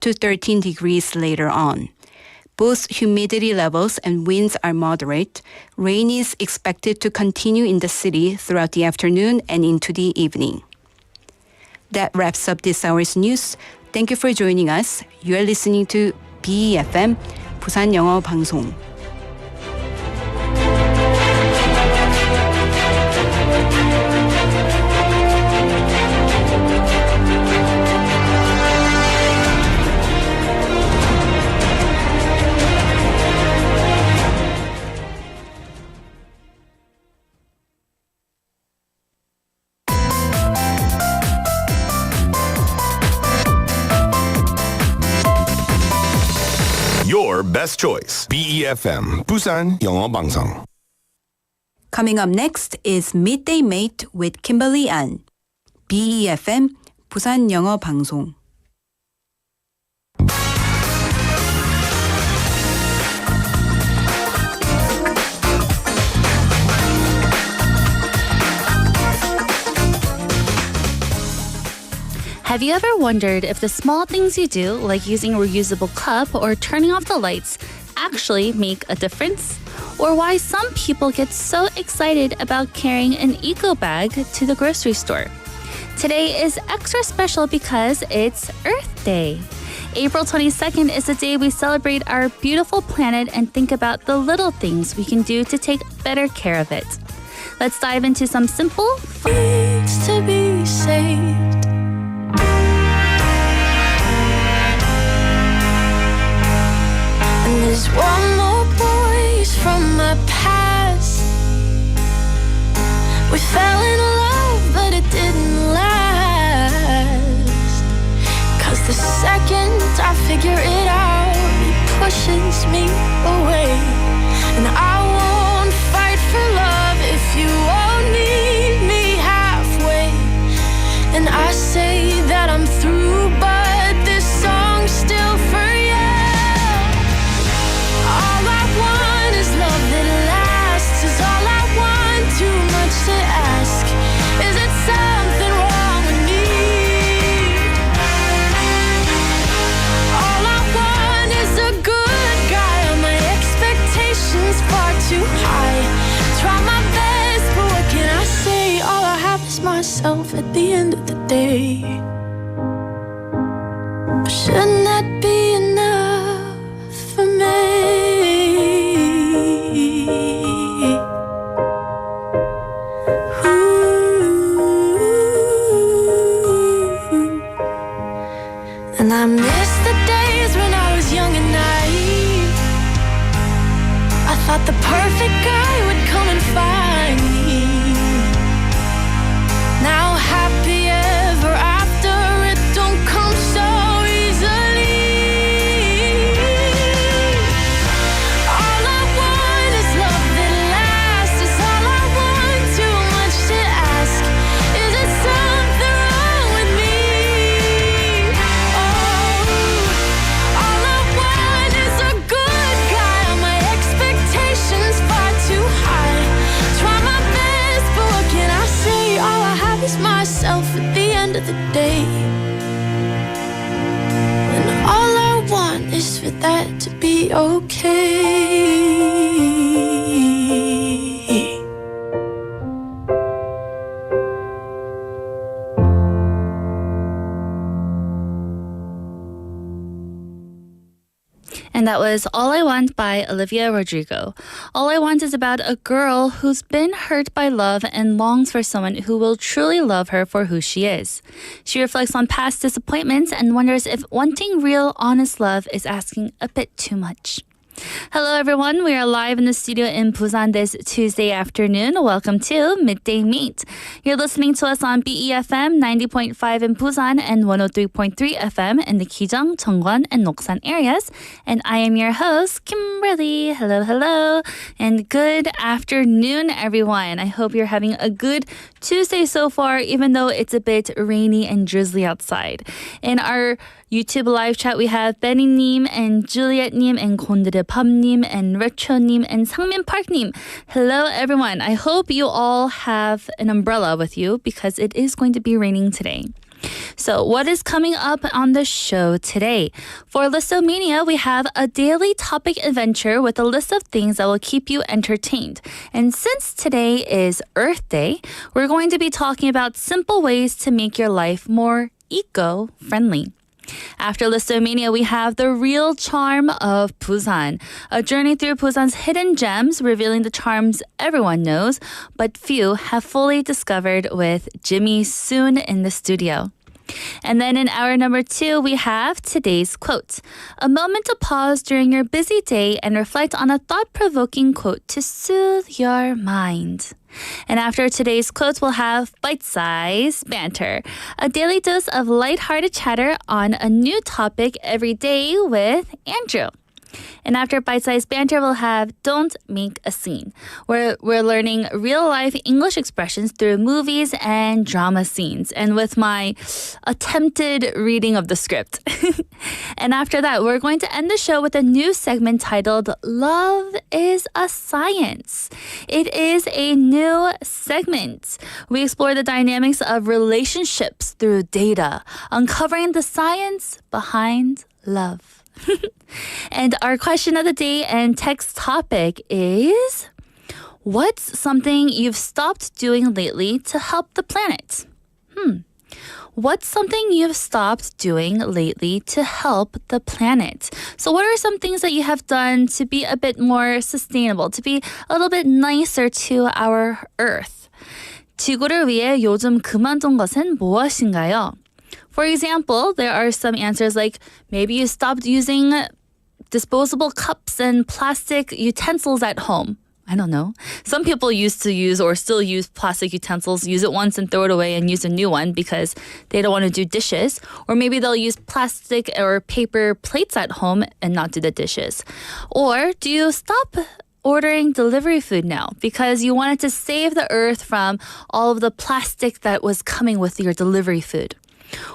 to 13 degrees later on. Both humidity levels and winds are moderate. Rain is expected to continue in the city throughout the afternoon and into the evening. That wraps up this hour's news. Thank you for joining us. You are listening to BEFM, 부산영어방송. Your best choice. BEFM, 부산영어방송. Coming up next is Midday Mate with Kimberly An. BEFM, 부산영어방송. Have you ever wondered if the small things you do, like using a reusable cup or turning off the lights, actually make a difference? Or why some people get so excited about carrying an eco bag to the grocery store? Today is extra special because it's Earth Day. April 22nd is the day we celebrate our beautiful planet and think about the little things we can do to take better care of it. Let's dive into some simple needs to be saved. There's one more voice from my past. We fell in love, but it didn't last. 'Cause the second I figure it out, it pushes me away. And I won't fight for love if you won't meet me halfway. And I say that I'm through, but this song's still for you. All I want is love that lasts. Is all I want too much to ask? Is it something wrong with me? All I want is a good guy. Are my expectations far too high? Try my best, but what can I say? All I have is myself at the end of the day. But shouldn't that be enough for me? And I miss the days when I was young and naive. I thought the perfect guy would come and find me. Now happy ever after, it don't come so easily. All I want is love that lasts. Is all I want too much to ask? Is it something wrong with me? All I want is a good guy. Are my expectations far too high? Try my best, but what can I say? All I have is myself at the end of the day. And all I want is for that to be okay. And that was All I Want by Olivia Rodrigo. All I Want is about a girl who's been hurt by love and longs for someone who will truly love her for who she is. She reflects on past disappointments and wonders if wanting real, honest love is asking a bit too much. Hello everyone, we are live in the studio in Busan this Tuesday afternoon. Welcome to Midday Mate. You're listening to us on BEFM 90.5 in Busan and 103.3 FM in the Gijong, Cheongwon, and Noksan areas. And I am your host, Kimberly. Hello, hello. And good afternoon, everyone. I hope you're having a good Tuesday so far, even though it's a bit rainy and drizzly outside. In our YouTube live chat, we have Benny님 and Juliet님 and 곤드레팝님 and Retro님 and 상민park님. Hello, everyone. I hope you all have an umbrella with you because it is going to be raining today. So what is coming up on the show today? For Listo Mania, we have a daily topic adventure with a list of things that will keep you entertained. And since today is Earth Day, we're going to be talking about simple ways to make your life more eco-friendly. After Listomania, we have the real charm of Busan, a journey through Busan's hidden gems, revealing the charms everyone knows, but few have fully discovered with Jimmy soon in the studio. And then in hour number 2, we have today's quote. A moment to pause during your busy day and reflect on a thought-provoking quote to soothe your mind. And after today's quotes, we'll have bite-sized banter, a daily dose of lighthearted chatter on a new topic every day with Andrew. And after bite-sized banter, we'll have Don't Make a Scene, where we're learning real-life English expressions through movies and drama scenes, and with my attempted reading of the script. And after that, we're going to end the show with a new segment titled Love is a Science. It is a new segment. We explore the dynamics of relationships through data, uncovering the science behind love. And our question of the day and text topic is, what's something you've stopped doing lately to help the planet? What's something you've stopped doing lately to help the planet? So what are some things that you have done to be a bit more sustainable, to be a little bit nicer to our Earth? 지구를 위해 요즘 그만둔 것은 무엇인가요? For example, there are some answers like maybe you stopped using disposable cups and plastic utensils at home. I don't know. Some people used to use or still use plastic utensils, use it once and throw it away and use a new one because they don't want to do dishes. Or maybe they'll use plastic or paper plates at home and not do the dishes. Or do you stop ordering delivery food now because you wanted to save the earth from all of the plastic that was coming with your delivery food?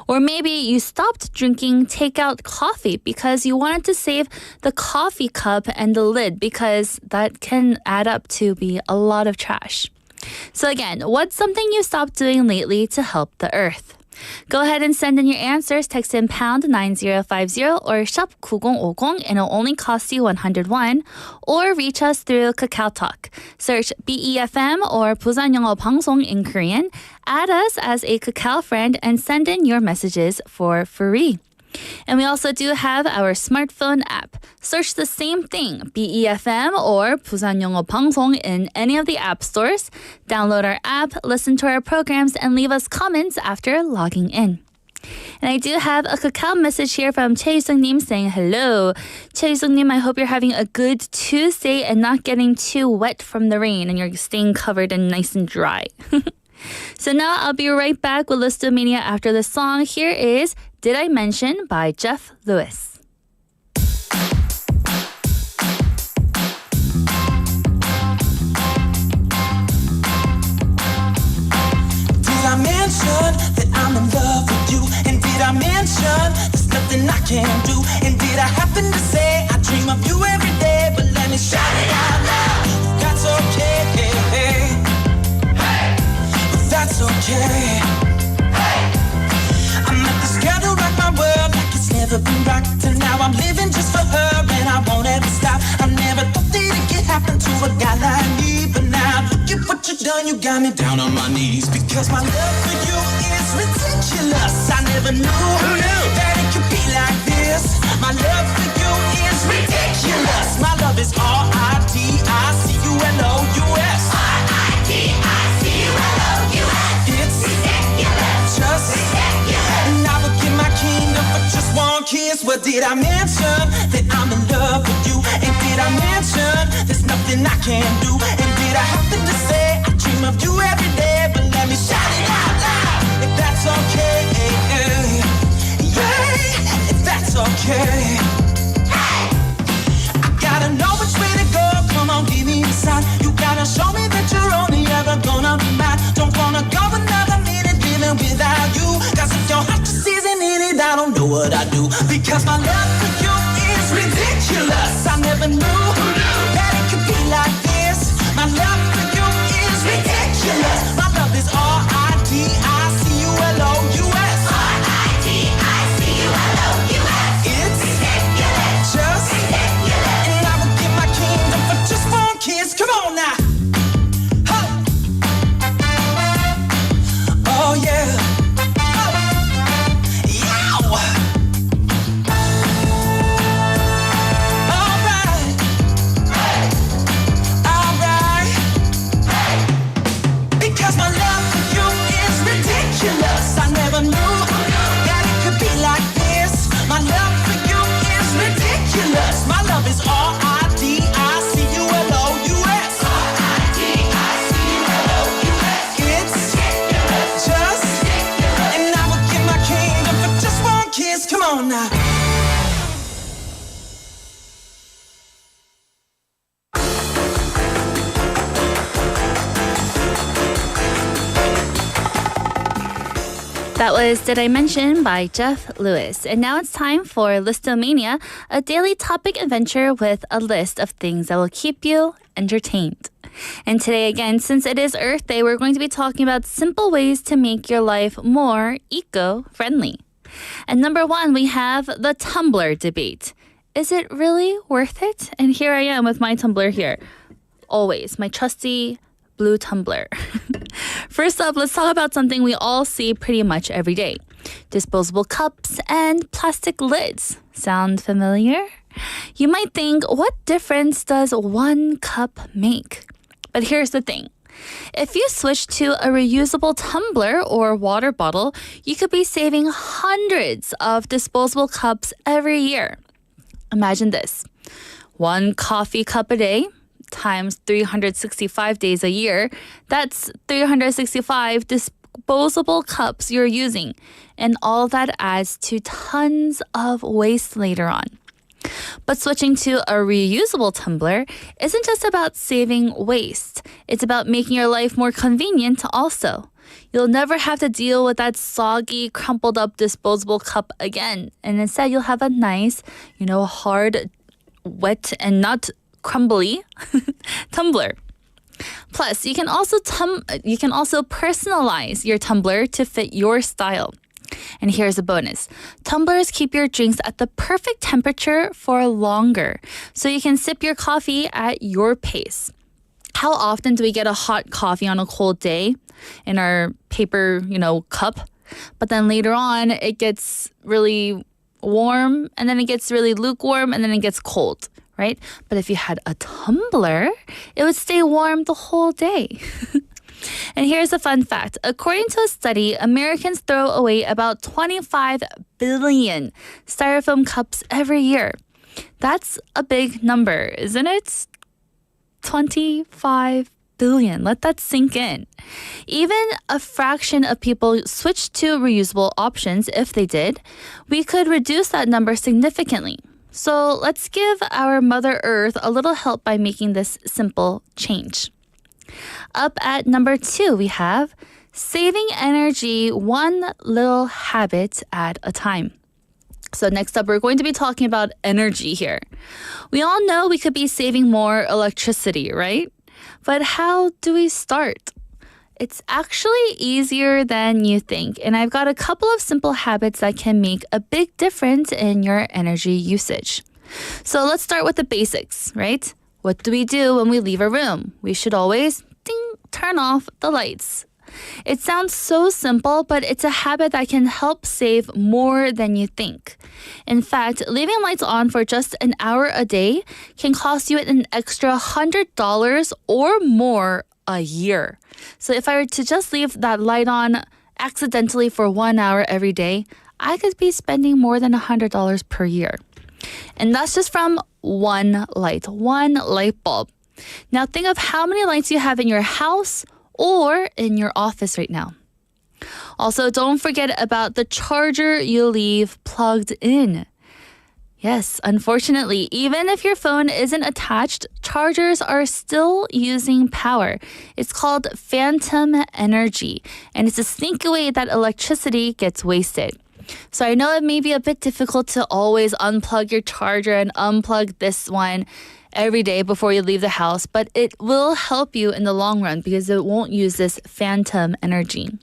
Or maybe you stopped drinking takeout coffee because you wanted to save the coffee cup and the lid because that can add up to be a lot of trash. So again, what's something you stopped doing lately to help the earth? Go ahead and send in your answers. Text in pound 9050 or shop 9050 and it'll only cost you 101. Or reach us through Kakao Talk. Search BEFM or 부산영어방송 in Korean. Add us as a Kakao friend and send in your messages for free. And we also do have our smartphone app. Search the same thing, BEFM or 부산영어방송 in any of the app stores. Download our app, listen to our programs, and leave us comments after logging in. And I do have a Kakao message here from Choi Sung-nim saying hello. Choi Sung-nim, I hope you're having a good Tuesday and not getting too wet from the rain and you're staying covered and nice and dry. So now I'll be right back with Listomania after the song. Here is Did I Mention by Jeff Lewis. Did I mention that I'm in love with you? And did I mention there's nothing I can't do? And did I happen to say I dream of you every day? But let me shout it out loud. That's okay. That's okay. I met this girl to rock my world like it's never been rocked. And now I'm living just for her and I won't ever stop. I never thought that it could happen to a guy like me. But now look at what you've done, you got me down on my knees. Because my love for you is ridiculous. I never knew that it could be like this. My love for you is ridiculous. My love is R-I-D-I-C-U-L-O-U-S. It's ridiculous, just ridiculous. And I would give my kingdom for just one kiss. Well, did I mention that I'm in love with you? And did I mention there's nothing I can't do? And did I happen to say I dream of you every day? But let me shout it out loud, if that's okay. Yeah, if that's okay. Hey, I gotta know which way to go. Come on, give me a sign. You gotta show me that you're only ever gonna be mine. Don't wanna go another minute living without you. Cause if your heart just isn't in it, I don't know what I do. Because my love for you is ridiculous. I never knew that it could be like this. My love for you is ridiculous. My love is R-I-D-I-C-U-L-O-U-S. love is R-I-D-I-C-U-L-O-U-S. R-I-D-I-C-U-L-O-U-S. It's just, and I will give my kingdom for just one kiss. Come on now. That was Did I Mention by Jeff Lewis. And now it's time for Listo Mania, a daily topic adventure with a list of things that will keep you entertained. And today again, since it is Earth Day, we're going to be talking about simple ways to make your life more eco-friendly. And number one, we have the tumbler debate. Is it really worth it? And here I am with my tumbler here. Always, my trusty blue tumbler. First up, let's talk about something we all see pretty much every day. Disposable cups and plastic lids. Sound familiar? You might think, what difference does one cup make? But here's the thing. If you switch to a reusable tumbler or water bottle, you could be saving hundreds of disposable cups every year. Imagine this. One coffee cup a day times 365 days a year, that's 365 disposable cups you're using. And all that adds to tons of waste later on. But switching to a reusable tumbler isn't just about saving waste. It's about making your life more convenient also. You'll never have to deal with that soggy, crumpled up disposable cup again. And instead, you'll have a nice, hard, wet, and not crumbly tumbler. Plus, you can also personalize your tumbler to fit your style. And here's a bonus. Tumblers keep your drinks at the perfect temperature for longer, so you can sip your coffee at your pace. How often do we get a hot coffee on a cold day in our paper, cup? But then later on, it gets really warm, and then it gets really lukewarm, and then it gets cold. Right? But if you had a tumbler, it would stay warm the whole day. And here's a fun fact. According to a study, Americans throw away about 25 billion styrofoam cups every year. That's a big number, isn't it? 25 billion. Let that sink in. Even a fraction of people switch to reusable options. If they did, we could reduce that number significantly. So let's give our Mother Earth a little help by making this simple change. Up at number 2, we have saving energy one little habit at a time. So next up, we're going to be talking about energy here. We all know we could be saving more electricity, right? But how do we start? It's actually easier than you think, and I've got a couple of simple habits that can make a big difference in your energy usage. So let's start with the basics, right? What do we do when we leave a room? We should always turn off the lights. It sounds so simple, but it's a habit that can help save more than you think. In fact, leaving lights on for just an hour a day can cost you an extra $100 or more a year. So if I were to just leave that light on accidentally for 1 hour every day, I could be spending more than $100 per year. And that's just from one light bulb. Now think of how many lights you have in your house or in your office right now. Also, don't forget about the charger you leave plugged in. Yes, unfortunately, even if your phone isn't attached, chargers are still using power. It's called phantom energy, and it's a sneaky way that electricity gets wasted. So I know it may be a bit difficult to always unplug your charger and unplug this one every day before you leave the house, but it will help you in the long run because it won't use this phantom energy.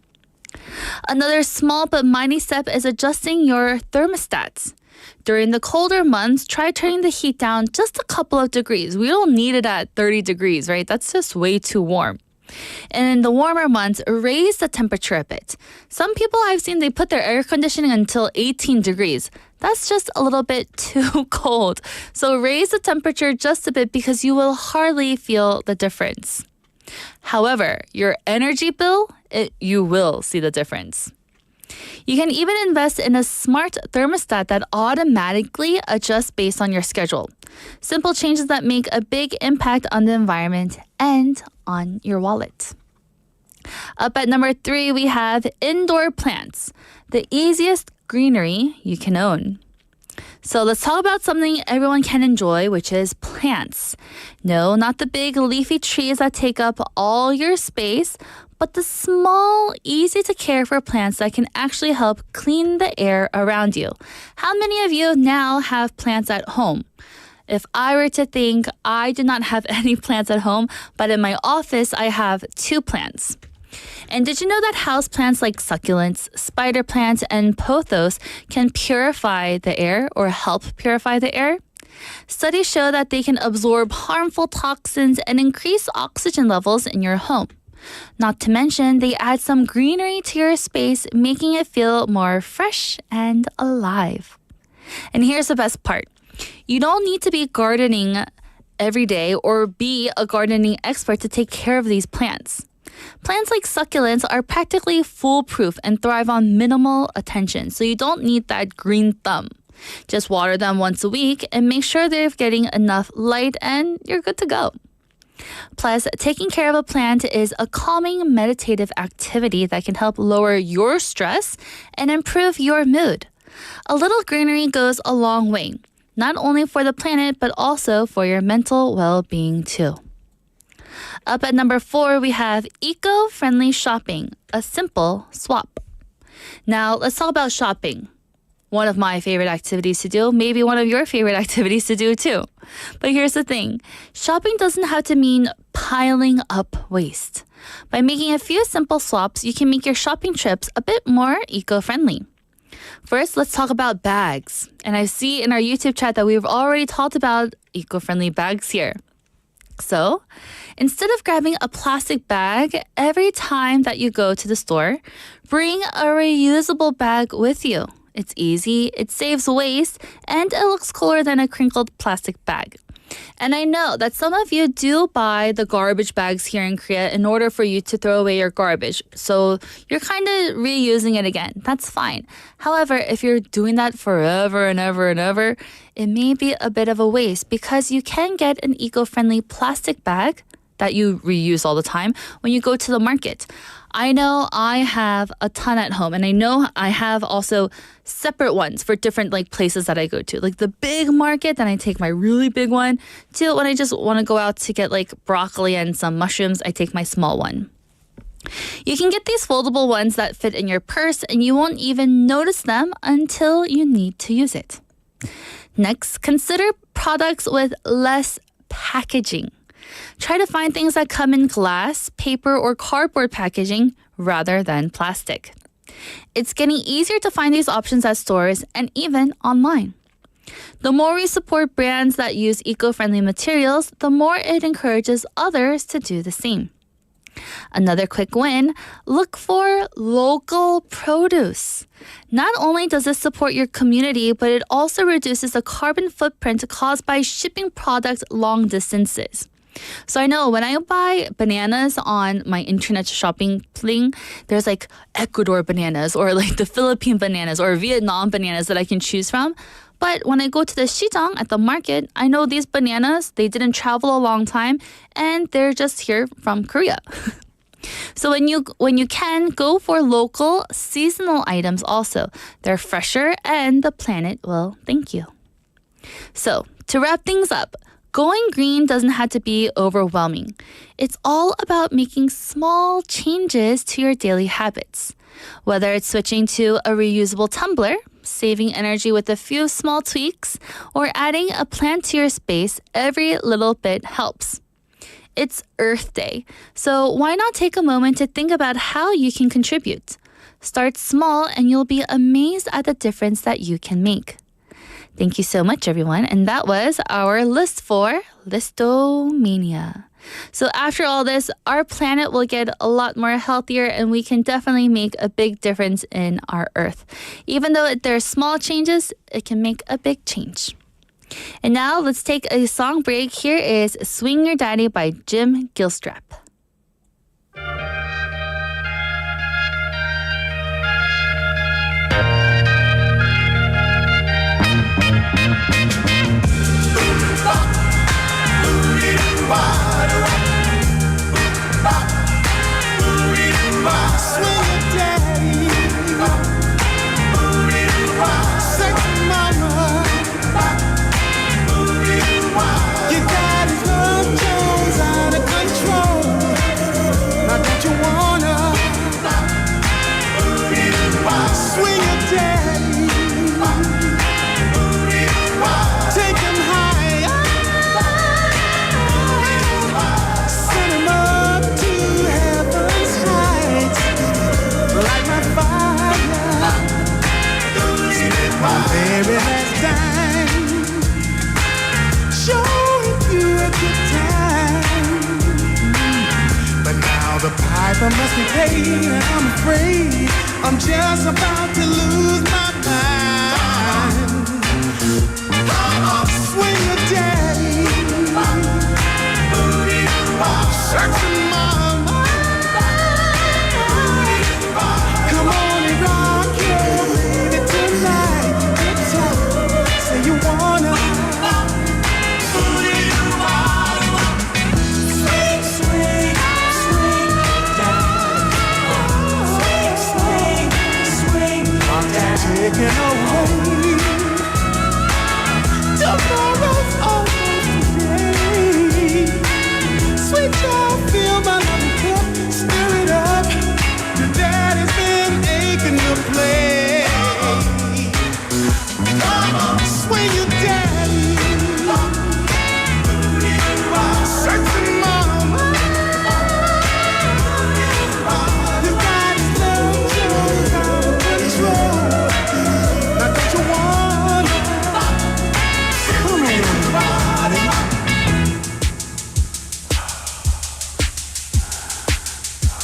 Another small but mighty step is adjusting your thermostats. During the colder months, try turning the heat down just a couple of degrees. We don't need it at 30 degrees, right? That's just way too warm. And in the warmer months, raise the temperature a bit. Some people I've seen, they put their air conditioning until 18 degrees. That's just a little bit too cold. So raise the temperature just a bit because you will hardly feel the difference. However, your energy bill, you will see the difference. You can even invest in a smart thermostat that automatically adjusts based on your schedule. Simple changes that make a big impact on the environment and on your wallet. Up at number 3, we have indoor plants, the easiest greenery you can own. So let's talk about something everyone can enjoy, which is plants. No, not the big leafy trees that take up all your space, but the small, easy to care for plants that can actually help clean the air around you. How many of you now have plants at home? If I were to think, I do not have any plants at home, but in my office, I have 2 plants. And did you know that houseplants like succulents, spider plants, and pothos can purify the air or help purify the air? Studies show that they can absorb harmful toxins and increase oxygen levels in your home. Not to mention, they add some greenery to your space, making it feel more fresh and alive. And here's the best part. You don't need to be gardening every day or be a gardening expert to take care of these plants. Plants like succulents are practically foolproof and thrive on minimal attention, so you don't need that green thumb. Just water them once a week and make sure they're getting enough light and you're good to go. Plus, taking care of a plant is a calming, meditative activity that can help lower your stress and improve your mood. A little greenery goes a long way, not only for the planet, but also for your mental well-being too. Up at number 4, we have eco-friendly shopping, a simple swap. Now, let's talk about shopping. One of my favorite activities to do, maybe one of your favorite activities to do too. But here's the thing, shopping doesn't have to mean piling up waste. By making a few simple swaps, you can make your shopping trips a bit more eco-friendly. First, let's talk about bags. And I see in our YouTube chat that we've already talked about eco-friendly bags here. So, instead of grabbing a plastic bag every time that you go to the store, bring a reusable bag with you. It's easy, it saves waste, and it looks cooler than a crinkled plastic bag. And I know that some of you do buy the garbage bags here in Korea in order for you to throw away your garbage. So you're kind of reusing it again. That's fine. However, if you're doing that forever and ever and ever, it may be a bit of a waste because you can get an eco-friendly plastic bag that you reuse all the time when you go to the market. I know I have a ton at home, and I know I have also separate ones for different places that I go to. Like the big market, then I take my really big one. To when I just want to go out to get broccoli and some mushrooms, I take my small one. You can get these foldable ones that fit in your purse, and you won't even notice them until you need to use it. Next, consider products with less packaging. Try to find things that come in glass, paper, or cardboard packaging rather than plastic. It's getting easier to find these options at stores and even online. The more we support brands that use eco-friendly materials, the more it encourages others to do the same. Another quick win, look for local produce. Not only does this support your community, but it also reduces the carbon footprint caused by shipping products long distances. So I know when I buy bananas on my internet shopping thing, there's Ecuador bananas or the Philippine bananas or Vietnam bananas that I can choose from. But when I go to the 시장 at the market, I know these bananas, they didn't travel a long time and they're just here from Korea. So when you can, go for local seasonal items also. They're fresher and the planet will thank you. So to wrap things up, going green doesn't have to be overwhelming. It's all about making small changes to your daily habits. Whether it's switching to a reusable tumbler, saving energy with a few small tweaks, or adding a plant to your space, every little bit helps. It's Earth Day, so why not take a moment to think about how you can contribute? Start small and you'll be amazed at the difference that you can make. Thank you so much, everyone. And that was our list for Listo Mania. So after all this, our planet will get a lot more healthier and we can definitely make a big difference in our Earth. Even though there are small changes, it can make a big change. And now let's take a song break. Here is Swing Your Daddy by Jim Gilstrap. I must be paid, and I'm afraid I'm just about to lose my mind. Swing your daddy, sexy mama. Come on and rock your baby tonight. It's time. Say you wanna. Swing, swing, swing, down. Swing, swing, swing, down. Taking away. Tomorrow's almost today. Sweet child, feel my love cup, stir it up. Your daddy's been aching to play. Swing your daddy, sexy mama. You got his love, you're out of control. Now don't you wanna? Come on, body.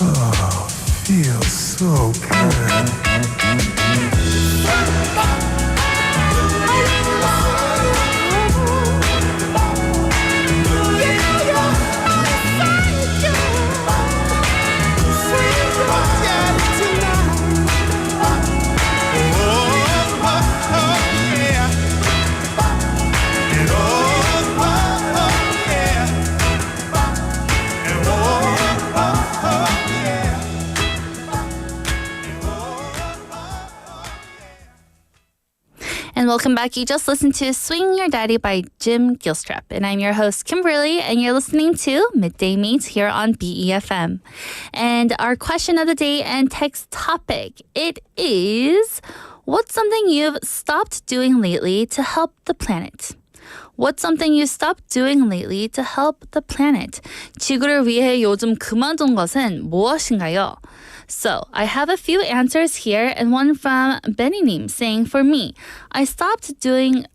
Oh, feels so good. And welcome back. You just listened to Swing Your Daddy by Jim Gilstrap. And I'm your host, Kimberly, and you're listening to Midday Mate here on BEFM. And our question of the day and text topic, it is, what's something you've stopped doing lately to help the planet? What's something you stopped doing lately to help the planet? 지구를 위해 요즘 그만둔 것은 무엇인가요? So, I have a few answers here and one from Benny님 saying, for me, I stopped using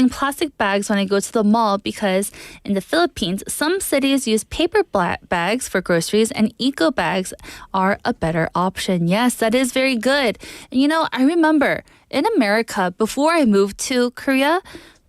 plastic bags when I go to the mall because in the Philippines, some cities use paper bags for groceries and eco bags are a better option. Yes, that is very good. And you know, I remember in America, before I moved to Korea,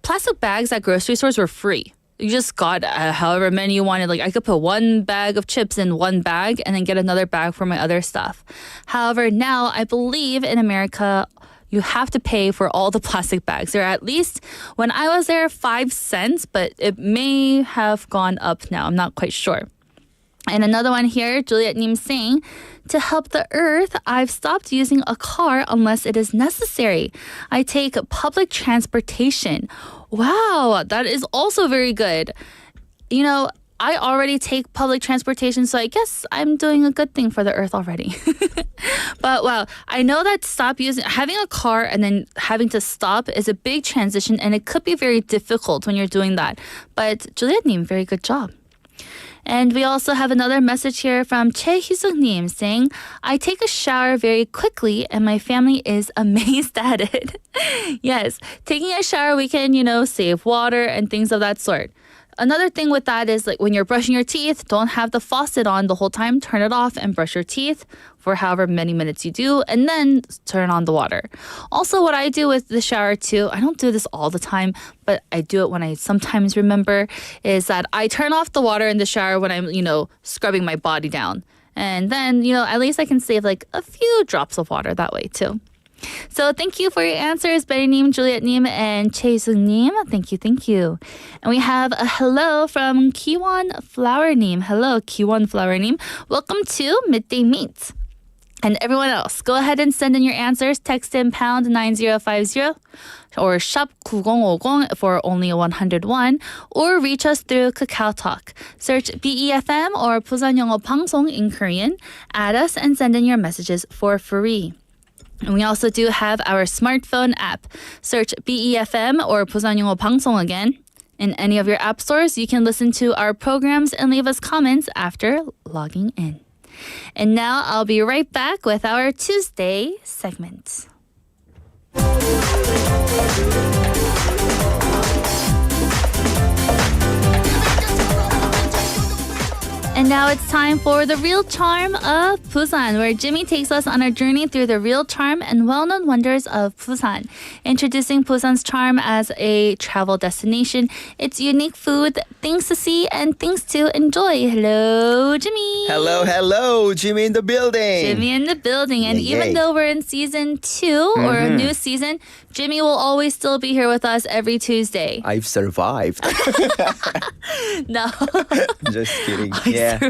plastic bags at grocery stores were free. You just got however many you wanted. Like I could put one bag of chips in one bag and then get another bag for my other stuff. However, now I believe in America, you have to pay for all the plastic bags. They're at least, when I was there, 5 cents, but it may have gone up now. I'm not quite sure. And another one here, Juliet Nim saying, to help the earth, I've stopped using a car unless it is necessary. I take public transportation. Wow, that is also very good. You know, I already take public transportation, so I guess I'm doing a good thing for the earth already. But wow, I know that having a car and then having to stop is a big transition, and it could be very difficult when you're doing that. But Juliet Nim, very good job. And we also have another message here from Che Hyusuk-nim saying, I take a shower very quickly and my family is amazed at it. Yes, taking a shower, we can, save water and things of that sort. Another thing with that is like when you're brushing your teeth, don't have the faucet on the whole time. Turn it off and brush your teeth for however many minutes you do, and then turn on the water. Also, what I do with the shower too, I don't do this all the time, but I do it when I sometimes remember, is that I turn off the water in the shower when I'm, scrubbing my body down. And then, at least I can save like a few drops of water that way too. So thank you for your answers, Betty Nim, Juliet Nim, and Chae Sung Nim. Thank you. And we have a hello from Kiwon Flower Nim. Hello, Kiwon Flower Nim. Welcome to Midday Mate. And everyone else, go ahead and send in your answers. Text in pound 9050 or shop 9050 for only 101, or reach us through Kakao Talk. Search BEFM or 부산영어방송 in Korean. Add us and send in your messages for free. And we also do have our smartphone app. Search BEFM or 부산영어방송 again. In any of your app stores, you can listen to our programs and leave us comments after logging in. And now I'll be right back with our Tuesday segment. And now it's time for the real charm of Busan, where Jimmy takes us on a journey through the real charm and well-known wonders of Busan. Introducing Busan's charm as a travel destination, its unique food, things to see, and things to enjoy. Hello, Jimmy. Hello, Jimmy in the building. Jimmy in the building. And Yay. even though we're in season 2 or a new season, Jimmy will always still be here with us every Tuesday. I've survived. No. Just kidding. I Yeah. survived.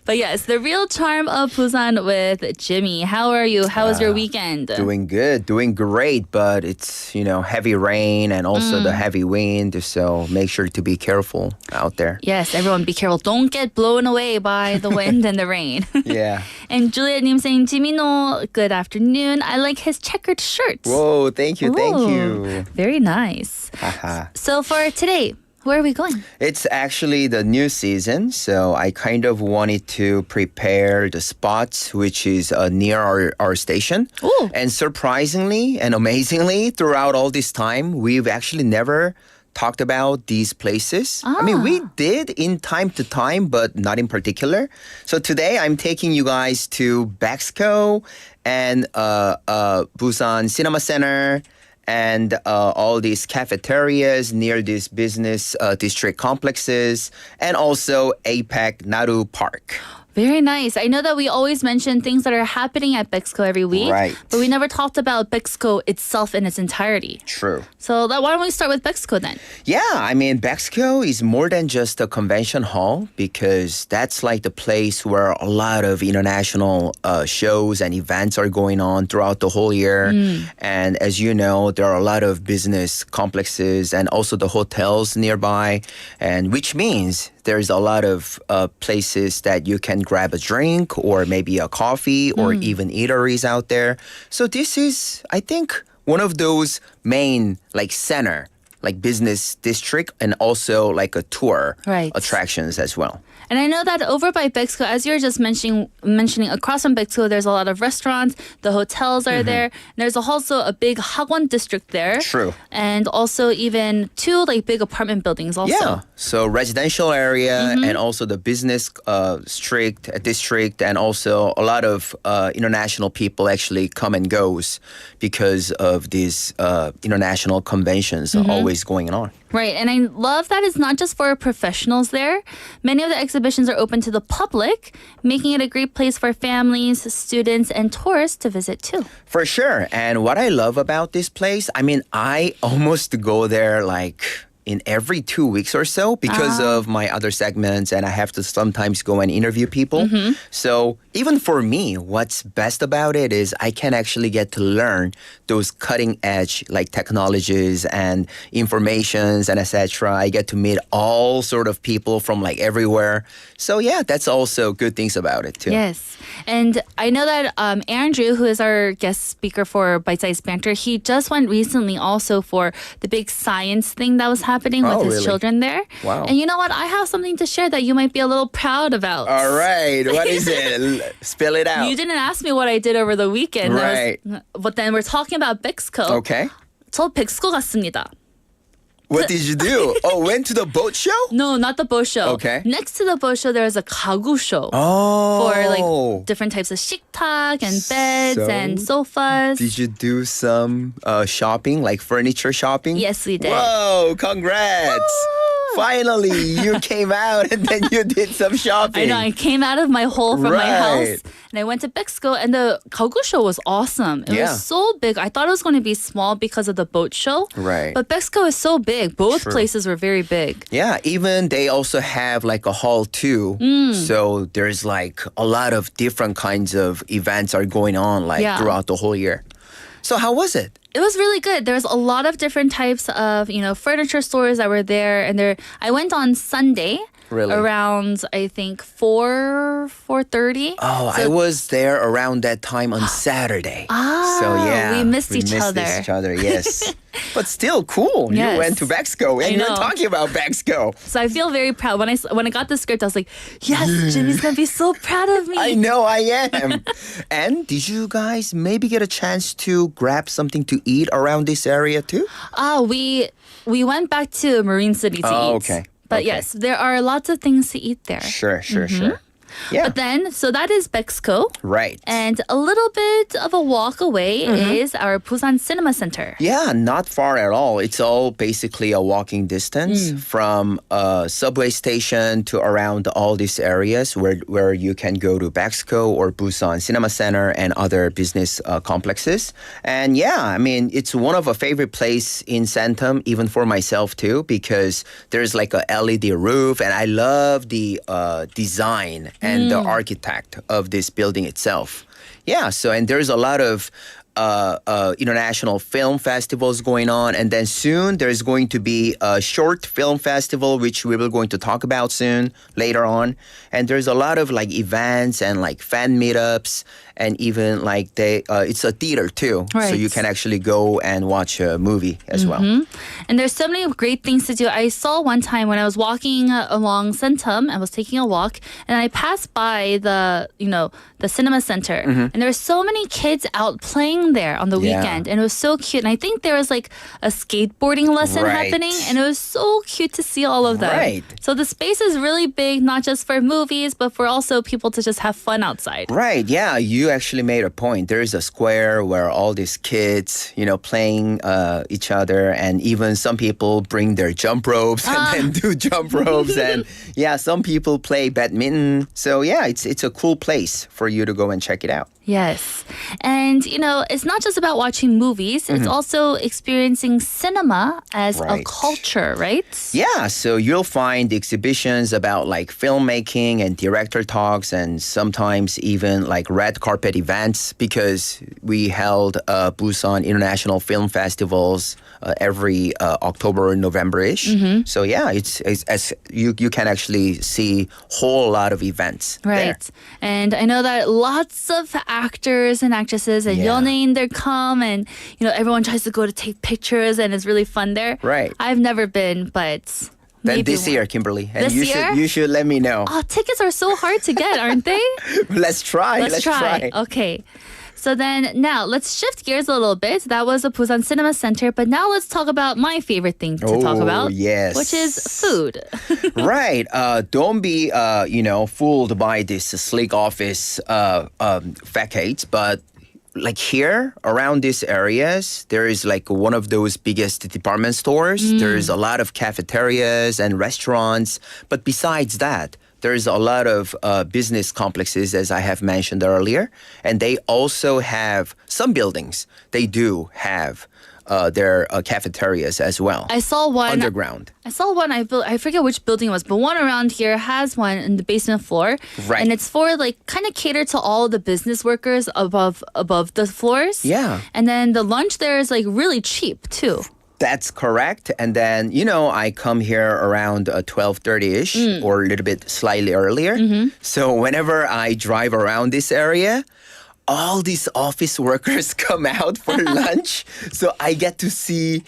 But yes, the real charm of Busan with Jimmy. How are you? How was your weekend? Doing good, doing great, but it's, heavy rain and also the heavy wind, so make sure to be careful out there. Yes, everyone be careful. Don't get blown away by the wind and the rain. Yeah. And Juliet Nim saying, Jimmy no, good afternoon. I like his checkered shirt. Whoa, thank you. Ooh, very nice. Haha. So for today, where are we going? It's actually the new season, so I kind of wanted to prepare the spots which is near our station. Ooh. And surprisingly and amazingly, throughout all this time, we've actually never talked about these places. I mean, we did in time to time, but not in particular. So today I'm taking you guys to Bexco and Busan Cinema Center, and all these cafeterias near these business district complexes, and also APEC Naru Park. Very nice. I know that we always mention things that are happening at Bexco every week. Right. But we never talked about Bexco itself in its entirety. True. So why don't we start with Bexco then? Yeah, I mean, Bexco is more than just a convention hall, because that's like the place where a lot of international shows and events are going on throughout the whole year. And as you know, there are a lot of business complexes and also the hotels nearby, and which means there's a lot of places that you can grab a drink or maybe a coffee or even eateries out there. So this is, I think, one of those main center, business district, and also a tour attractions as well. And I know that over by Bexco, as you were just mentioning across from Bexco, there's a lot of restaurants, the hotels are there. There's also a big Hagwon district there. True. And also even 2 big apartment buildings also. Yeah, so residential area and also the business district, and also a lot of international people actually come and goes because of these international conventions always going on. Right, and I love that it's not just for professionals there. Many of the exhibitions are open to the public, making it a great place for families, students, and tourists to visit too. For sure. And what I love about this place, I mean, I almost go there in every 2 weeks or so because of my other segments, and I have to sometimes go and interview people. So even for me, what's best about it is I can actually get to learn those cutting edge technologies and informations and etc. I get to meet all sort of people from everywhere. So yeah, that's also good things about it too. Yes. And I know that Andrew, who is our guest speaker for Bite Size Banter, he just went recently also for the big science thing that was happening with his really? children there. Wow. And you know what? I have something to share that you might be a little proud about. All right. What is it? Spill it out. You didn't ask me what I did over the weekend. Right. But then we're talking about Bexco. Okay. 저 백스코 갔습니다. What did you do? Oh, went to the boat show? No, not the boat show. Okay. Next to the boat show, there's a 가구 show. Oh. For different types of 식탁 and beds So, and sofas. Did you do some shopping, furniture shopping? Yes, we did. Whoa, congrats. Finally, you came out and then you did some shopping. I know, I came out of my hole from my house Right. and I went to Bexco, and the 가구 show was awesome. It Yeah. was so big. I thought it was going to be small because of the boat show. Right. But Bexco is so big. Both True. places were very big. Yeah, even they also have a hall too. So there's a lot of different kinds of events are going on Yeah. throughout the whole year. So how was it? It was really good. There's a lot of different types of, furniture stores that were there. And I went on Sunday. Really? Around, I think, 4:30. Oh, I was there around that time on Saturday. So yeah, we missed each other. Each other, yes. But still cool. Yes. You went to Bexco and I you're know. talking about Bexco. So I feel very proud. When I got the script, I was like, yes, Jimmy's going to be so proud of me. I know I am. And did you guys maybe get a chance to grab something to eat around this area too? We went back to Marine City to eat. Okay. But Okay. yes, there are lots of things to eat there. Sure. Yeah. But then, so that is Bexco. Right. And a little bit of a walk away is our Busan Cinema Center. Yeah, not far at all. It's all basically a walking distance from a subway station to around all these areas where you can go to Bexco or Busan Cinema Center and other business complexes. And yeah, I mean, it's one of a favorite place in Santam, even for myself too, because there's like a LED roof, and I love the design and the architect of this building itself. Yeah, so and there's a lot of international film festivals going on, and then soon there's going to be a short film festival which we will going to talk about soon later on. And there's a lot of like events and like fan meetups, and even like it's a theater too, so Right. you can actually go and watch a movie as well. And there's so many great things to do. I saw one time when I was walking along Centum, I was taking a walk, and I passed by the cinema center, and there were so many kids out playing there on the Yeah. weekend, and it was so cute. And I think there was like a skateboarding lesson Right. happening, and it was so cute to see all of them. Right. So the space is really big, not just for movies, but for also people to just have fun outside. Right, yeah, you actually made a point. There's a square where all these kids, playing each other, and even some people bring their jump ropes and then do jump ropes, and yeah, some people play badminton. So yeah, it's a cool place for you to go and check it out. Yes. And, it's not just about watching movies, it's also experiencing cinema as a Right. culture, right? Yeah, so you'll find exhibitions about like filmmaking and director talks, and sometimes even like red carpet events, because we held Busan International Film Festivals every October or November-ish. So yeah, it's as you can actually see whole lot of events there. Right. And I know that lots of actors and actresses and Yeah. 연예인 they come, and everyone tries to go to take pictures, and it's really fun there. Right. I've never been, but Then maybe this year, Kimberly, and This year? you should let me know. Oh, tickets are so hard to get, aren't they? Let's try. Let's try. Okay. So then now let's shift gears a little bit. That was the Busan Cinema Center, but now let's talk about my favorite thing to talk Oh, about. yes. Which is food. Right. Don't be, fooled by this sleek office facades, but like here around these areas, there is like one of those biggest department stores. There's a lot of cafeterias and restaurants. But besides that, there's a lot of business complexes, as I have mentioned earlier. And they also have some buildings. They do have their cafeterias as well. I saw one Underground. I saw one. I forget which building it was, but one around here has one in the basement floor, Right. And it's for like kind of catered to all the business workers above the floors. Yeah. And then the lunch there is like really cheap too. That's correct. And then, I come here around 12:30-ish or a little bit slightly earlier. So whenever I drive around this area, all these office workers come out for lunch. So I get to see,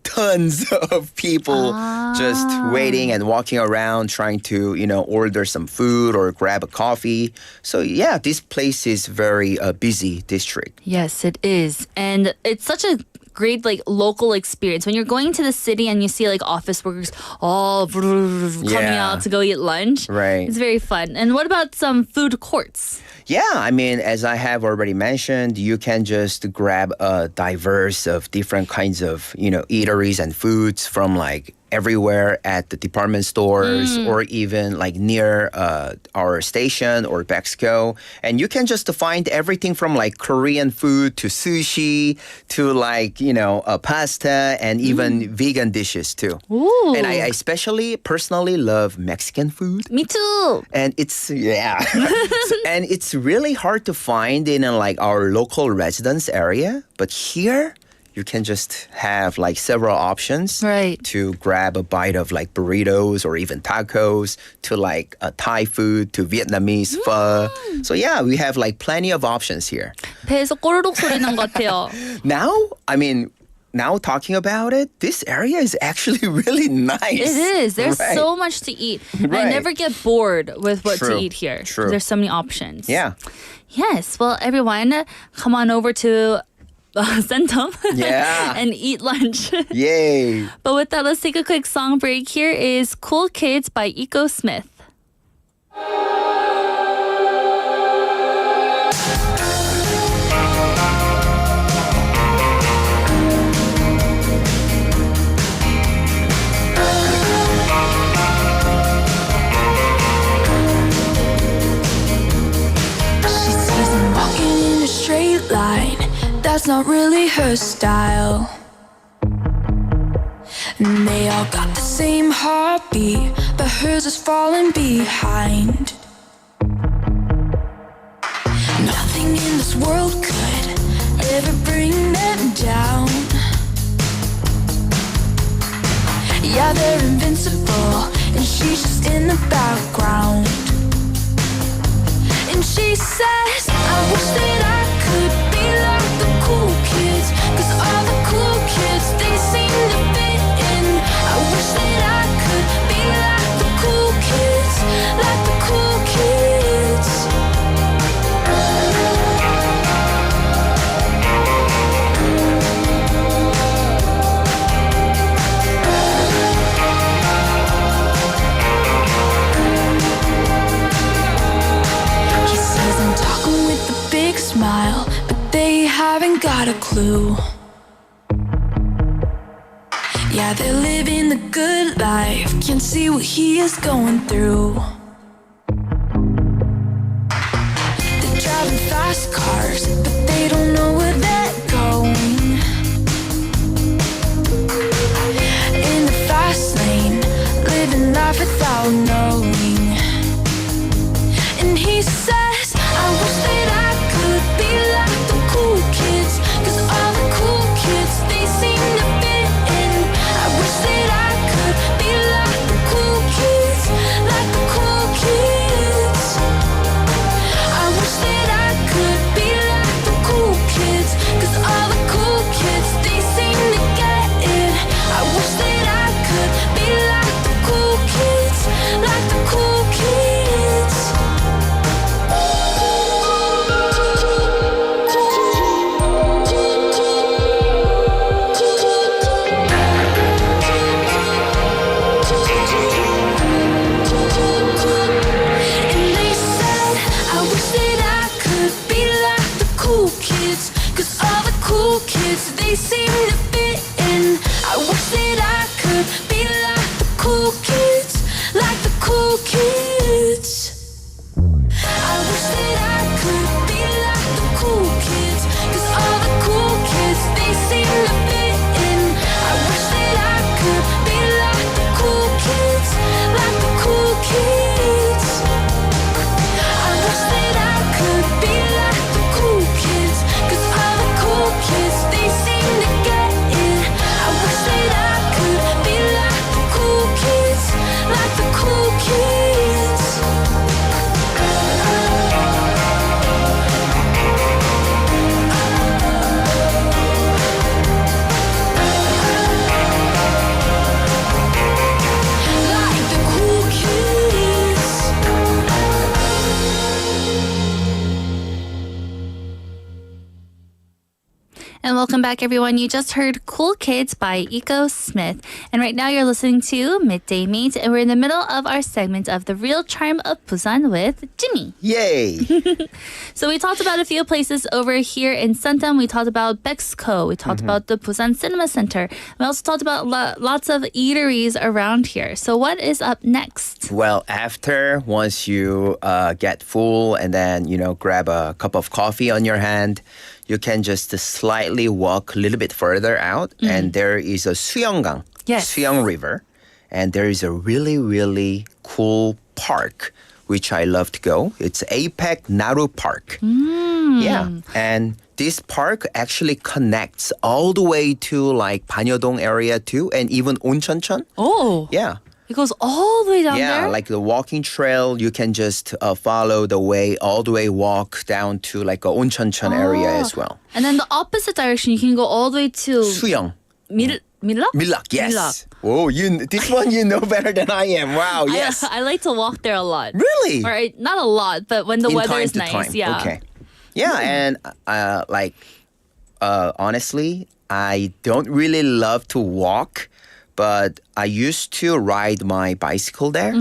tons of people just waiting and walking around trying to, order some food or grab a coffee. So yeah, this place is very busy district. Yes, it is, and it's such a great like local experience when you're going to the city and you see like office workers all coming Yeah. out to go eat lunch. Right. It's very fun. And what about some food courts? Yeah, I mean, as I have already mentioned, you can just grab a diverse of different kinds of, eateries and foods from like everywhere at the department stores or even like near our station or Bexco. And you can just find everything from like Korean food to sushi to like, pasta and even vegan dishes too. Ooh. And I especially personally love Mexican food. Me too. And it's and it's really hard to find in like our local residence area, but here you can just have like several options Right. to grab a bite of like burritos or even tacos to like Thai food to Vietnamese pho. So yeah, we have like plenty of options here. 배에서 꼬르륵 소리 난 것 같아요. Now talking about it, this area is actually really nice. It is. There's Right. so much to eat. And I Right. never get bored with what to True. eat here. True. There's so many options. Yeah. Yes. Well, everyone, come on over to Centum Yeah. and eat lunch. Yay. But with that, let's take a quick song break. Here is Cool Kids by Eco Smith. She sees him walking in a straight line. That's not really her style. And they all got the same heartbeat, but hers is falling behind. Nothing in this world could ever bring them down. Yeah, they're invincible, and she's just in the background. And she says, I wish that I could be like the cool kids, 'cause all the cool kids, they seem to fit in. I wish that I could be like the cool kids, like the cool kids. He sees them talking with a big smile, but they haven't got a clue. Yeah, they're living the good life, can't see what he is going through. They're driving fast cars, but they don't know where they're going. In the fast lane, living life without knowing. And he says, I wish that I could be like the cool kids, 'cause all the cool kids, they seem to fit in. I wish that I could be like the cool kids, like the cool kids. I wish that I could be like the cool kids, 'cause all the cool kids, they seem to get it. I wish that I could be like the cool kids, like the cool kids. And they said, I wish that I could be like the cool kids, 'cause all the cool kids, they seem to fit in. I wish that I could be like the cool kids, like the cool kids. I wish that I could be like the cool kids, 'cause all the cool kids, they seem to fit in. I wish that I could be like the cool kids, like the cool kids. I wish that I could be like the cool kids, 'cause all the cool kids, they seem to get it. I wish that I could be like the cool kids, like the cool kids. Like the cool kids. And welcome back, everyone. You just heard Cool Kids by Eco Smith. And right now you're listening to Midday Mate, and we're in the middle of our segment of The Real Charm of Busan with Jimmy. Yay. So we talked about a few places over here in Santam. We talked about Bexco. We talked about the Busan Cinema Center. We also talked about lots of eateries around here. So what is up next? Well, once you get full and then, grab a cup of coffee on your hand, you can just slightly walk a little bit further out, and there is a Suyeonggang, Yes. Suyeong River, and there is a really, really cool park, which I love to go. It's APEC Naru Park. Yeah, and this park actually connects all the way to like Banyeodong area too, and even Oncheoncheon. Oh, Yeah. it goes all the way down Yeah, there? like the walking trail, you can just follow the way, all the way walk down to like a Oncheoncheon area as well. And then the opposite direction, you can go all the way to Suyeong. Millak? Millak, yes. Millak. Oh, this one you know better than I am. Wow, yes. I like to walk there a lot. Really? Or not a lot, but when the In weather time is to nice, time. yeah. Okay. Yeah, and like honestly, I don't really love to walk, but I used to ride my bicycle there.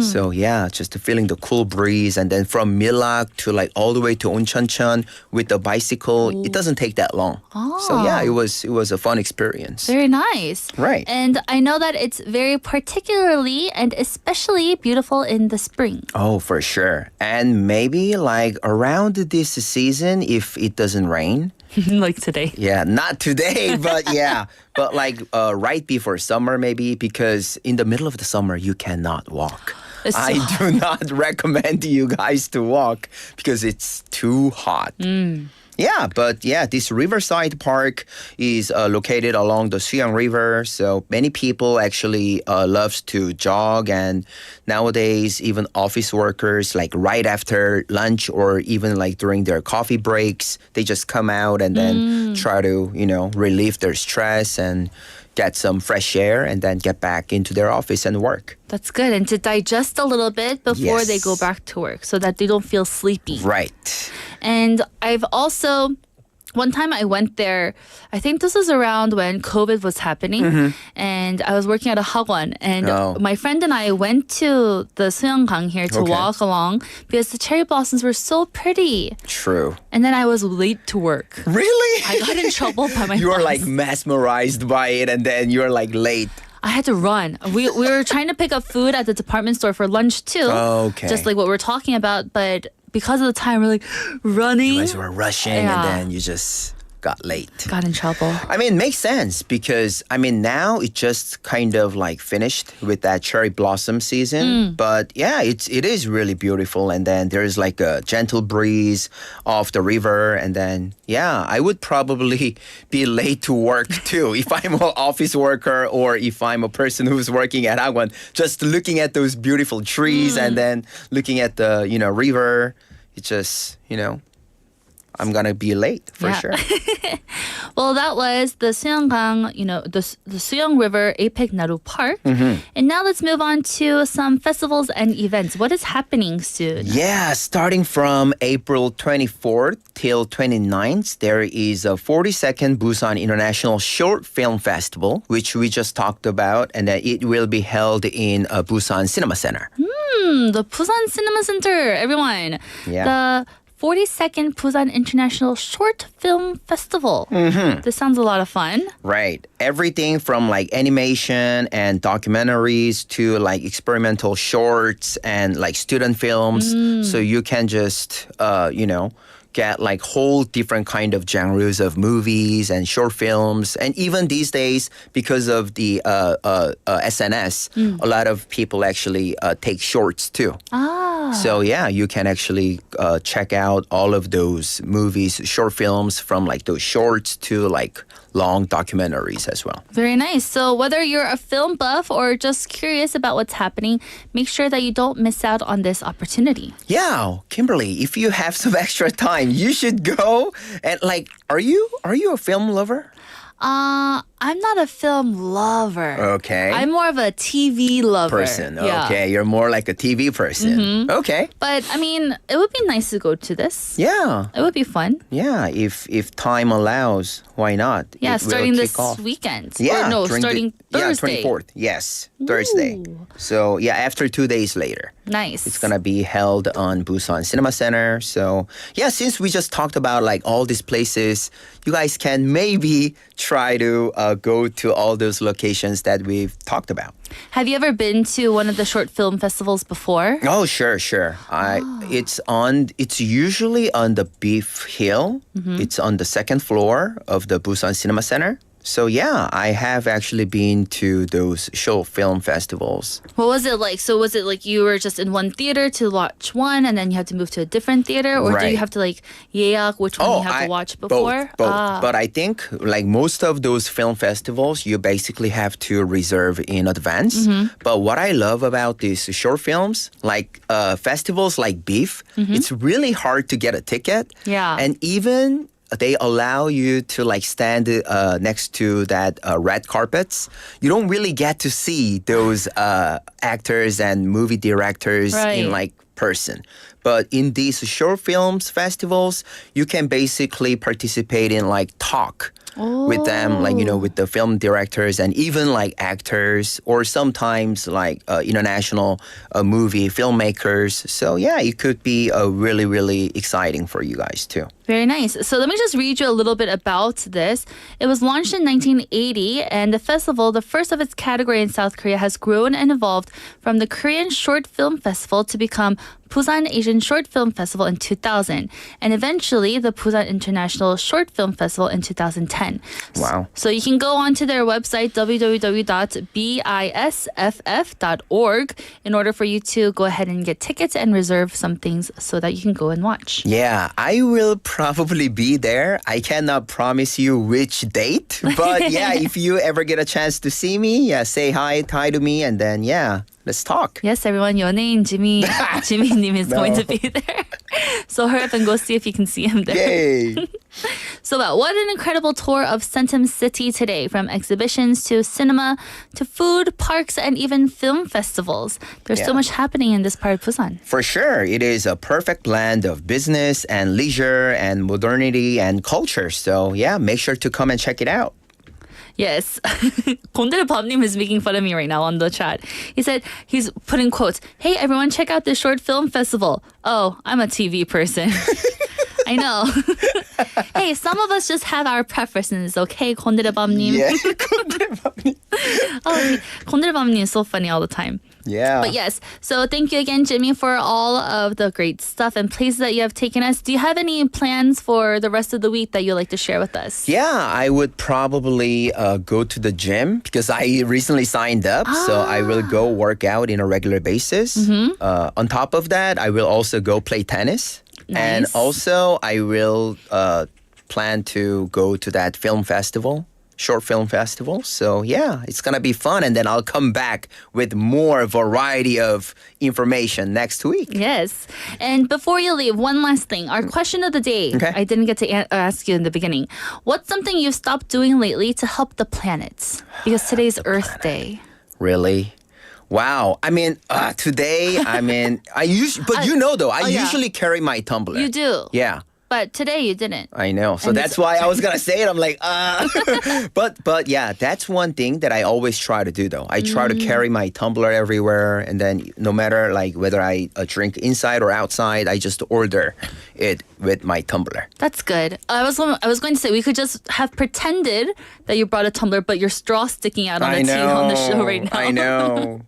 So yeah, just feeling the cool breeze, and then from Milak to like all the way to Oncheoncheon with the bicycle, it doesn't take that long. So yeah, it was a fun experience. Very nice. Right. And I know that it's very particularly and especially beautiful in the spring. Oh, for sure. And maybe like around this season, if it doesn't rain. Like today. Yeah, not today, but yeah. But like right before summer, maybe, because in the middle of the summer, you cannot walk. It's so I do not recommend you guys to walk because it's too hot. Yeah, but yeah, this Riverside Park is located along the Suyang River. So many people actually loves to jog, and nowadays even office workers, like right after lunch or even like during their coffee breaks, they just come out and then try to, relieve their stress and get some fresh air and then get back into their office and work. That's good. And to digest a little bit before Yes. they go back to work so that they don't feel sleepy. Right. And I've also, one time I went there, I think this was around when COVID was happening, and I was working at a hagwon, and Oh. my friend and I went to the Suyanggang here to Okay. walk along because the cherry blossoms were so pretty. True. And then I was late to work. Really? I got in trouble by my You were boss. like mesmerized by it, and then you're like late. I had to run. We were trying to pick up food at the department store for lunch too. Okay. Just like what we're talking about, but because of the time, we're like running. You guys were rushing, Yeah. and then you just got late. Got in trouble. I mean, it makes sense because, now it just kind of like finished with that cherry blossom season. But yeah, it is really beautiful. And then there's like a gentle breeze off the river. And then, yeah, I would probably be late to work too if I'm an office worker or if I'm a person who's working at Hagwon. Just looking at those beautiful trees and then looking at the, river, it just, I'm gonna be late for Yeah. sure. Well, that was the Suyanggang, the Suyang River Apex Naru Park. And now let's move on to some festivals and events. What is happening soon? Yeah, starting from April 24th till 29th, there is a 42nd Busan International Short Film Festival, which we just talked about, and it will be held in Busan Cinema Center. The Busan Cinema Center, everyone. Yeah. The 42nd Busan International Short Film Festival. This sounds a lot of fun. Right. Everything from like animation and documentaries to like experimental shorts and like student films. So you can just, get like whole different kind of genres of movies and short films. And even these days, because of the SNS, a lot of people actually take shorts too. So yeah, you can actually check out all of those movies, short films from like those shorts to like long documentaries as well. Very nice. So whether you're a film buff or just curious about what's happening, make sure that you don't miss out on this opportunity. Yeah, Kimberly, if you have some extra time, you should go. And like, are you a film lover? I'm not a film lover. Okay. I'm more of a TV lover. Person. Yeah. Okay, you're more like a TV person. Okay. But I mean, it would be nice to go to this. Yeah. It would be fun. Yeah, if time allows, why not? Yeah, It will starting this kick off. weekend. Yeah, Or no, during starting Thursday. 24th. Yes, Thursday. So yeah, after 2 days later. Nice. It's gonna be held on Busan Cinema Center. So yeah, since we just talked about like all these places, you guys can maybe try to go to all those locations that we've talked about. Have you ever been to one of the short film festivals before? Oh, sure. It's usually on the Beef Hill. It's on the second floor of the Busan Cinema Center. So yeah, I have actually been to those short film festivals. What was it like? So was it like you were just in one theater to watch one and then you had to move to a different theater? Or do Right. you have to like yeak which one you have to watch before? Both. But I think like most of those film festivals, you basically have to reserve in advance. But what I love about these short films, like festivals like Beef, it's really hard to get a ticket. Yeah. And even they allow you to like stand next to that red carpets. You don't really get to see those actors and movie directors in like person. But in these short films festivals, you can basically participate in like talk with them, like, you know, with the film directors and even like actors or sometimes like international movie filmmakers. So yeah, it could be really, really exciting for you guys too. Very nice. So let me just read you a little bit about this. It was launched in 1980, and the festival, the first of its category in South Korea, has grown and evolved from the Korean Short Film Festival to become Busan Asian Short Film Festival in 2000, and eventually the Busan International Short Film Festival in 2010. Wow. So you can go onto their website, www.bisff.org, in order for you to go ahead and get tickets and reserve some things so that you can go and watch. Yeah, I will probably be there. I cannot promise you which date, but yeah, if you ever get a chance to see me, yeah, say hi to me, and then yeah, let's talk. Yes, everyone, 연예인 Jimmy is going to be there. So hurry up and go see if you can see him there. Yay! So what an incredible tour of Centum City today, from exhibitions to cinema to food, parks, and even film festivals. There's so much happening in this part of Busan. For sure, it is a perfect blend of business and leisure and modernity and culture. So yeah, make sure to come and check it out. Yes. 곤드레 Bob님 is making fun of me right now on the chat. He said, he's putting quotes, "Hey everyone, check out this short film festival." Oh, I'm a TV person. I know. Hey, some of us just have our preferences, okay, 곤드레 Bob님? Yeah, 곤드레 Bob님. Oh, 곤드레 Bob님 is so funny all the time. Yeah. But yes, so thank you again, Jimmy, for all of the great stuff and places that you have taken us. Do you have any plans for the rest of the week that you'd like to share with us? Yeah, I would probably go to the gym because I recently signed up. So I will go work out in a regular basis. On top of that, I will also go play tennis. Nice. And also, I will plan to go to that film festival. Short film festival. So yeah, it's gonna be fun, and then I'll come back with more variety of information next week. Yes. And before you leave, one last thing. Our question of the day. Okay. I didn't get to ask you in the beginning. What's something you've stopped doing lately to help the planet? Because today's Earth Day. Really? Wow. I mean, today, I usually carry my tumbler. You do. Yeah. But today you didn't. I know. So And that's why I was going to say it. I'm like, But yeah, that's one thing that I always try to do though. I try to carry my tumbler everywhere. And then no matter like whether I drink inside or outside, I just order it with my tumbler. That's good. I was going to say we could just have pretended that you brought a tumbler, but your straw sticking out on the show right now. I know.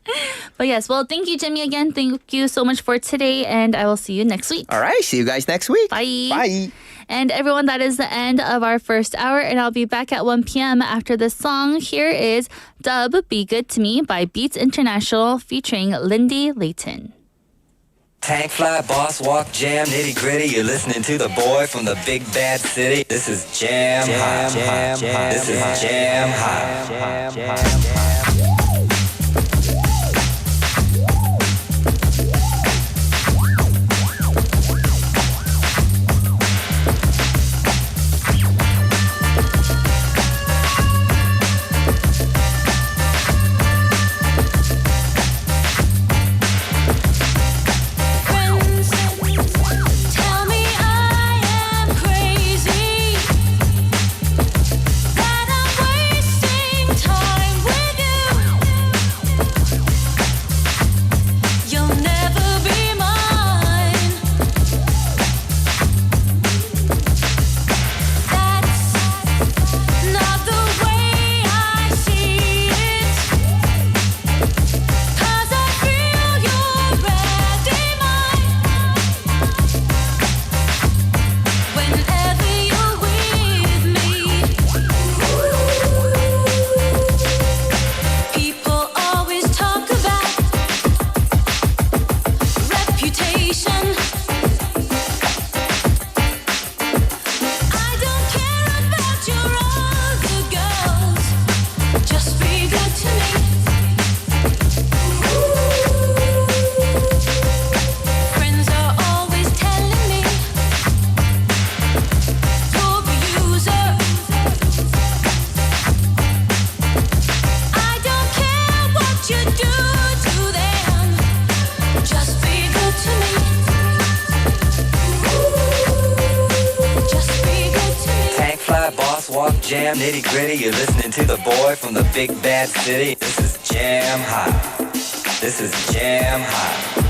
But yes, well, thank you, Jimmy, again. Thank you so much for today, and I will see you next week. All right. See you guys next week. Bye. Bye. And everyone, that is the end of our first hour, and I'll be back at 1 p.m. after this song. Here is Dub Be Good to Me by Beats International featuring Lindy Layton. Tank fly, boss walk, jam, nitty gritty. You're listening to the boy from the big bad city. This is Jam Hot. This is Jam Hot. Tell me I am crazy, that I'm wasting time with you. walk, jam, nitty gritty. You're listening to the boy from the big bad city. This is Jam Hot. This is Jam Hot.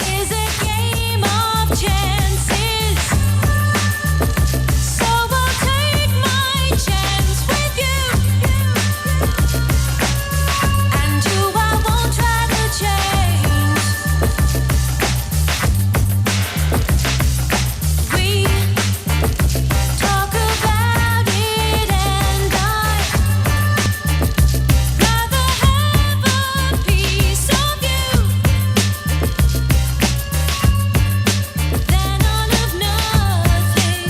Is a game of chances, so I'll take my chance with you, and you I won't try to change. We talk about it, and I'd rather have a piece of you than all of nothing.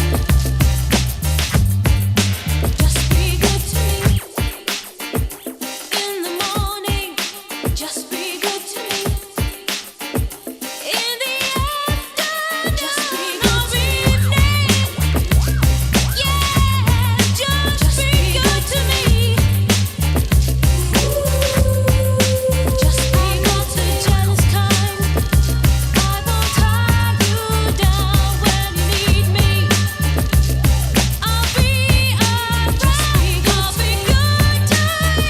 Just be good to me in the morning. Just be good to me in the afternoon. Just be good to me. Yeah, just be good to me. Just be not the jealous kind. I won't tie you down when you need me. I'll be around. I'll be good to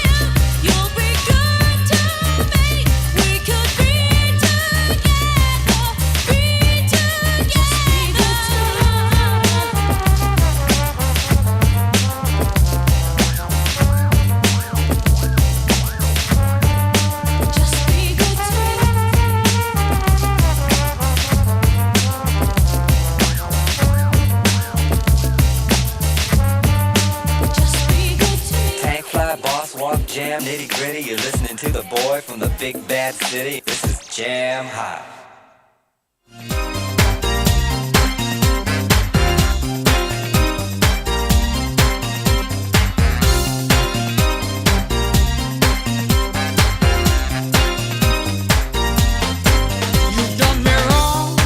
you. You'll be good to me. We could be together. Be together. Just be good to me. Just be good to me. Tank fly, boss walk, jam, nitty gritty. You're listening to the boy from the big bad city. This is Jam Hot. You've done me wrong,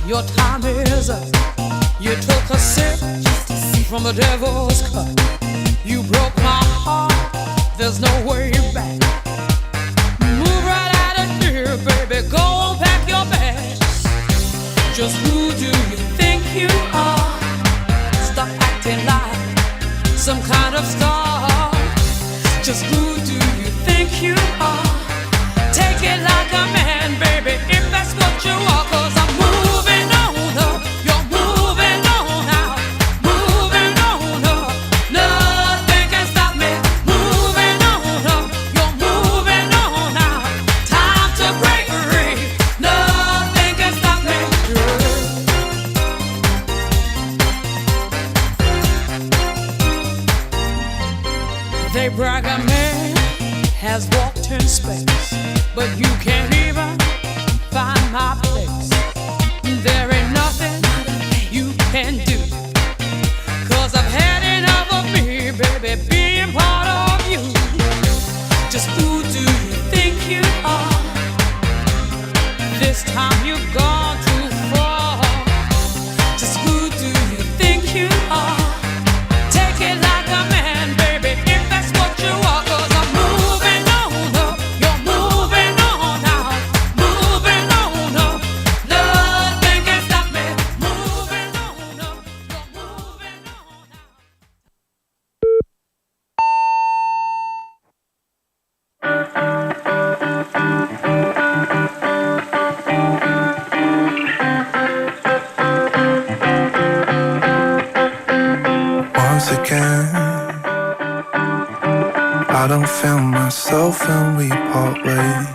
your time is up. You took a sip from the devil's cup. You broke my heart, there's no way back. Move right out of here, baby, go pack your bags. Just who do you think you are? Stop acting like some kind of star. Just who do you think you are? Take it like a man, baby, if that's what you are. 'Cause I'm moving on up, you're moving on out. Moving on up, nothing can stop me. Moving on up, you're moving on out. Time to break free, nothing can stop me. They brag a man has walked in space, but you can't even find my place. There ain't nothing you can do, 'cause I've had enough of me, baby, being part of you. Just who do you think you are? This time you've gone too far. Just who do you think you are? Take it like a man, baby, if that's what you are. 'Cause I'm moving on up, you're moving on out. Moving on up, nothing can stop me. Moving on up, you're moving on out. Once again, I don't feel myself when we part ways.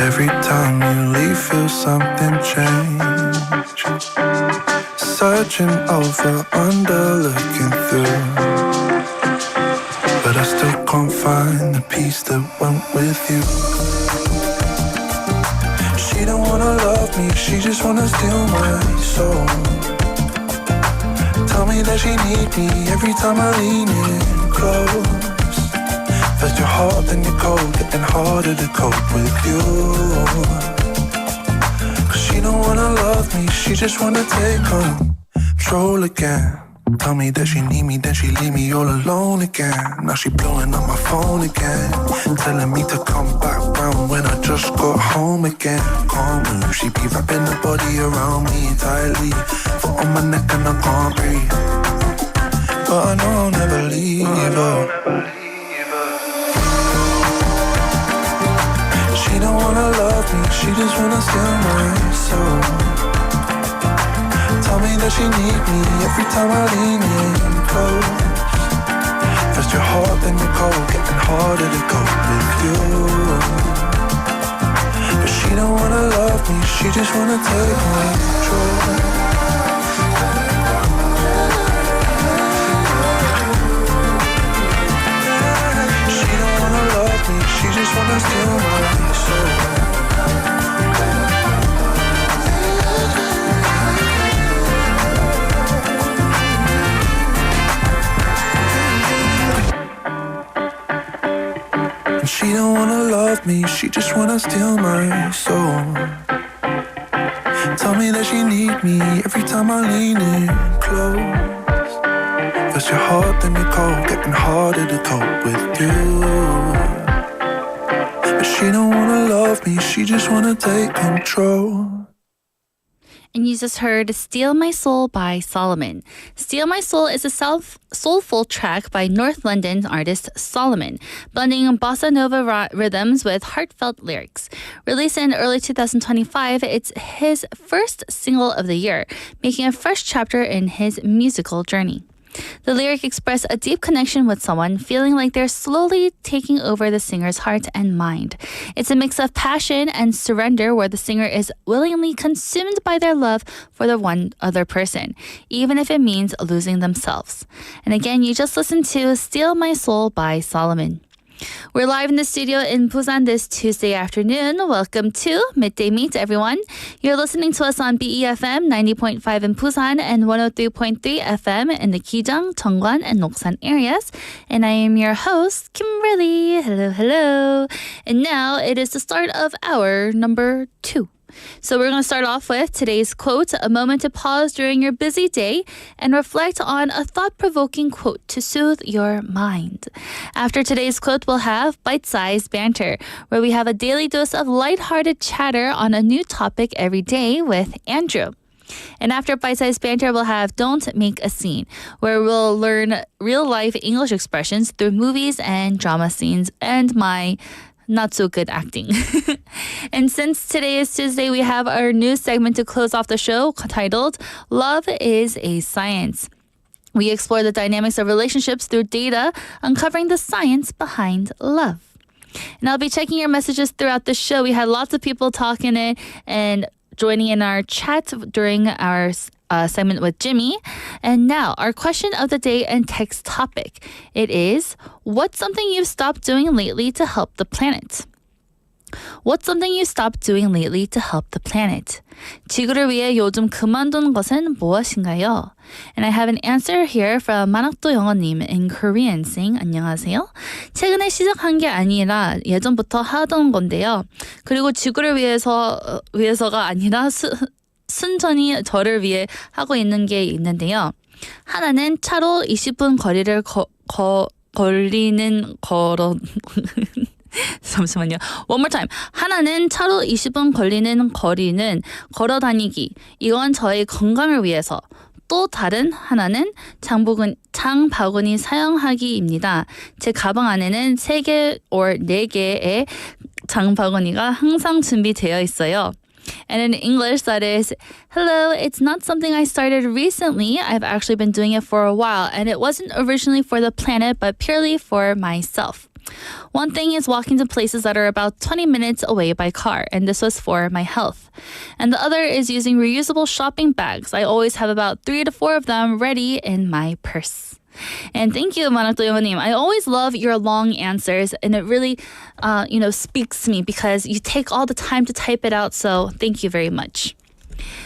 Every time you leave, feel something change. Searching over, under, looking through, but I still can't find the piece that went with you. She don't wanna love me, she just wanna steal my soul. Tell me that she need me every time I lean in close. But you're hard and you're cold, getting harder to cope with you. 'Cause she don't wanna love me, she just wanna take control again. Tell me that she need me, then she leave me all alone again. Now she blowing up my phone again, telling me to come back round when I just got home again. Can't move, she be wrapping the body around me tightly, foot on my neck and I can't breathe. But I know I'll never leave her. She don't wanna love me, she just wanna steal my soul. Tell me that she need me every time I lean in close. First you're hot, then you're cold, getting harder to cope with you. But she don't wanna love me, she just wanna take control. She don't wanna love me, she just wanna steal my soul. She don't wanna love me, she just wanna steal my soul. Tell me that she need me every time I lean in close. First you're hot, then you're cold, getting harder to cope with you. But she don't wanna love me, she just wanna take control. And you just heard Steal My Soul by Solomon. Steal My Soul is a soulful track by North London artist Solomon, blending bossa nova rhythms with heartfelt lyrics. Released in early 2025, it's his first single of the year, making a fresh chapter in his musical journey. The lyric express a deep connection with someone, feeling like they're slowly taking over the singer's heart and mind. It's a mix of passion and surrender, where the singer is willingly consumed by their love for the one other person, even if it means losing themselves. And again, you just listened to Steal My Soul by Solomon. We're live in the studio in Busan this Tuesday afternoon. Welcome to Midday Mate, everyone. You're listening to us on BEFM 90.5 in Busan and 103.3 FM in the Kijang, Cheongwan, and Noksan areas. And I am your host, Kimberly. Hello, hello. And now it is the start of hour number 2. So we're going to start off with today's quote, a moment to pause during your busy day and reflect on a thought-provoking quote to soothe your mind. After today's quote, we'll have bite-sized banter, where we have a daily dose of lighthearted chatter on a new topic every day with Andrew. And after bite-sized banter, we'll have Don't Make a Scene, where we'll learn real-life English expressions through movies and drama scenes and my not so good acting. And since today is Tuesday, we have our new segment to close off the show titled Love is a Science. We explore the dynamics of relationships through data, uncovering the science behind love. And I'll be checking your messages throughout the show. We had lots of people talking it and joining in our chat during our segment with Jimmy. And now, our question of the day and text topic. It is, what's something you've stopped doing lately to help the planet? What's something you stopped doing lately to help the planet? 지구를 위해 요즘 그만둔 것은 무엇인가요? And I have an answer here from 만학도 영어님 in Korean saying 안녕하세요. 최근에 시작한 게 아니라 예전부터 하던 건데요. 그리고 지구를 위해서가 아니라 순전히 저를 위해 하고 있는 게 있는데요. 하나는 차로 20분 거리를 잠시만요. One more time. 하나는 차로 20분 걸리는 거리는 걸어 다니기. 이건 저의 건강을 위해서. 또 다른 하나는 장바구니 사용하기입니다. 제 가방 안에는 3개 or 4개의 장바구니가 항상 준비되어 있어요. And in English, that is, hello, it's not something I started recently. I've actually been doing it for a while, and it wasn't originally for the planet, but purely for myself. One thing is walking to places that are about 20 minutes away by car, and this was for my health. And the other is using reusable shopping bags. I always have about 3 to 4 of them ready in my purse. And thank you, 만학도 영어님. I always love your long answers, and it really, speaks to me because you take all the time to type it out. So thank you very much.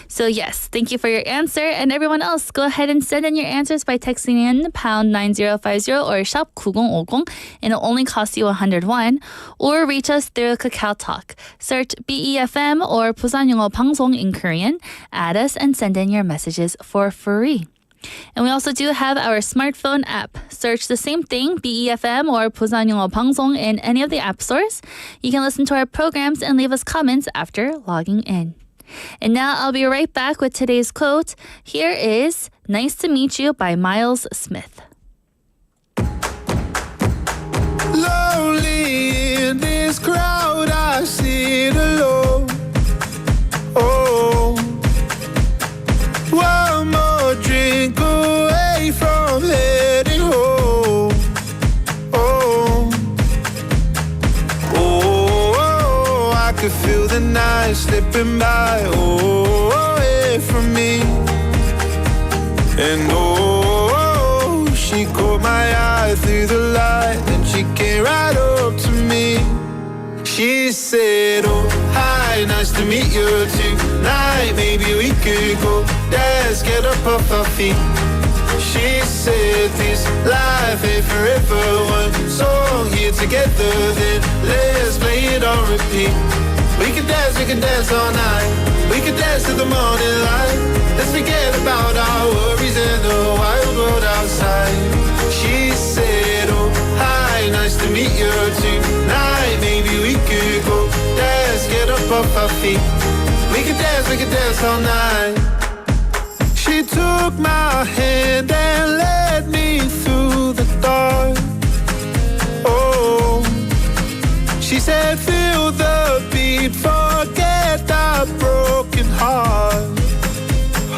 So yes, thank you for your answer. And everyone else, go ahead and send in your answers by texting in pound 9050 or shop 9050, and it'll only cost you 101. Or reach us through Kakao Talk. Search BEFM or 부산영어방송 in Korean. Add us and send in your messages for free. And we also do have our smartphone app. Search the same thing, BEFM or 부산영어방송 in any of the app stores. You can listen to our programs and leave us comments after logging in. And now I'll be right back with today's quote. Here is Nice to Meet You by Miles Smith. Lonely in this crowd, I sit alone. Oh, one more drink away from heading home. Oh, oh, I could feel the night slipping by. Oh, away from me. And oh, she caught my eye through the light, and she came right up to me. She said, oh, hi, nice to meet you tonight. Maybe we could go dance, get up off our feet. She said, this life ain't forever. One song here together, then let's play it on repeat. We can dance all night. We can dance to the morning light. Let's forget about our worries and the wild world outside. She said, oh, hi, nice to meet you tonight. Maybe we could go dance, get up off our feet. We can dance all night. She took my hand and led me through the dark. Oh, she said, feel the beat, forget that broken heart.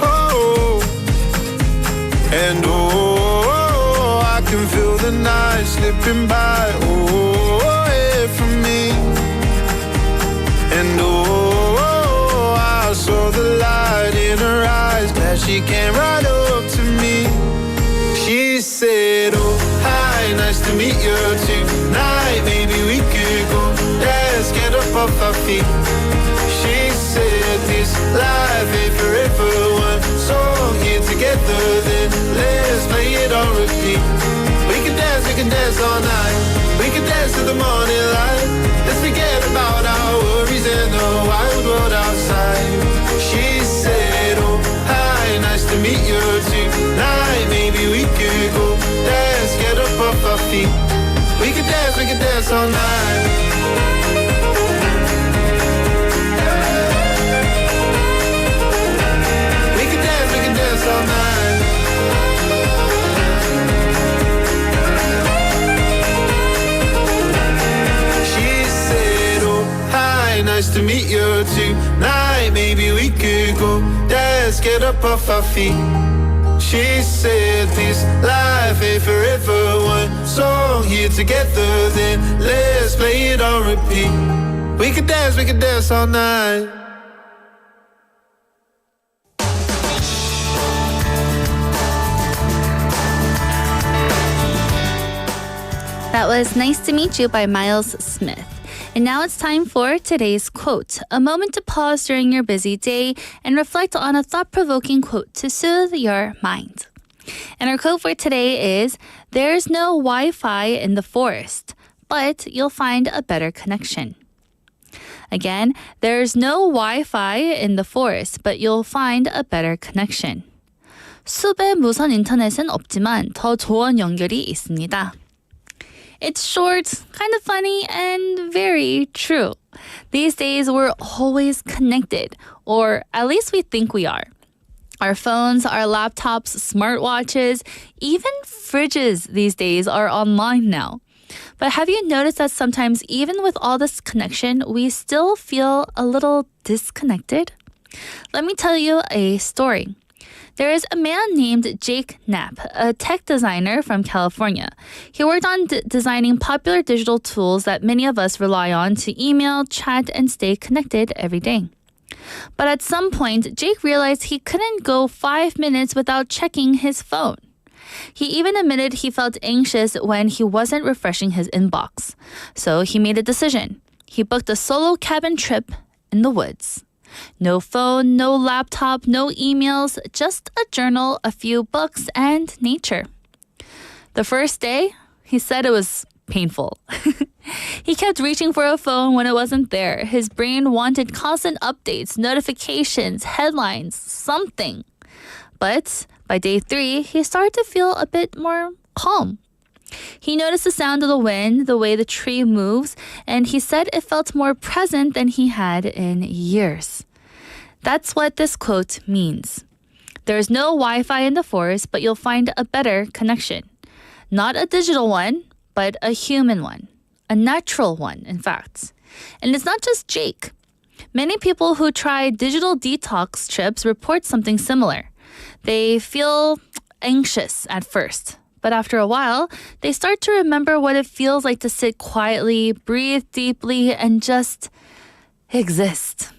Oh, and oh, I can feel the night slipping by. Oh, away from me. And oh, I saw the light in her eyes as she came right up to me. She said, oh, hi, nice to meet you tonight. Maybe we could go dance, get up off our feet. She said, this life ain't forever. One song here together, then let's play it on repeat. We can dance all night. We can dance to the morning light. Let's forget about our worries and the wild world outside. She said, oh, hi, nice to meet you tonight. Maybe we could go dance, get up off our feet. We can dance all night. All night. She said, oh, hi, nice to meet you tonight. Maybe we could go dance, get up off our feet. She said, this life ain't forever. One song here together, then let's play it on repeat. We can dance all night. That was Nice to Meet You by Miles Smith. And now it's time for today's quote, a moment to pause during your busy day and reflect on a thought-provoking quote to soothe your mind. And our quote for today is, there's no Wi-Fi in the forest, but you'll find a better connection. Again, there's no Wi-Fi in the forest, but you'll find a better connection. 숲에 무선 인터넷은 없지만 더 좋은 연결이 있습니다. It's short, kind of funny, and very true. These days, we're always connected, or at least we think we are. Our phones, our laptops, smartwatches, even fridges these days are online now. But have you noticed that sometimes, even with all this connection, we still feel a little disconnected? Let me tell you a story. There is a man named Jake Knapp, a tech designer from California. He worked on designing popular digital tools that many of us rely on to email, chat, and stay connected every day. But at some point, Jake realized he couldn't go 5 minutes without checking his phone. He even admitted he felt anxious when he wasn't refreshing his inbox. So he made a decision. He booked a solo cabin trip in the woods. No phone, no laptop, no emails, just a journal, a few books, and nature. The first day, he said it was painful. He kept reaching for a phone when it wasn't there. His brain wanted constant updates, notifications, headlines, something. But By day 3, he started to feel a bit more calm. He noticed the sound of the wind, the way the tree moves, and he said it felt more present than he had in years. That's what this quote means. There's no Wi-Fi in the forest, but you'll find a better connection. Not a digital one, but a human one. A natural one, in fact. And it's not just Jake. Many people who try digital detox trips report something similar. They feel anxious at first, but after a while, they start to remember what it feels like to sit quietly, breathe deeply, and just exist.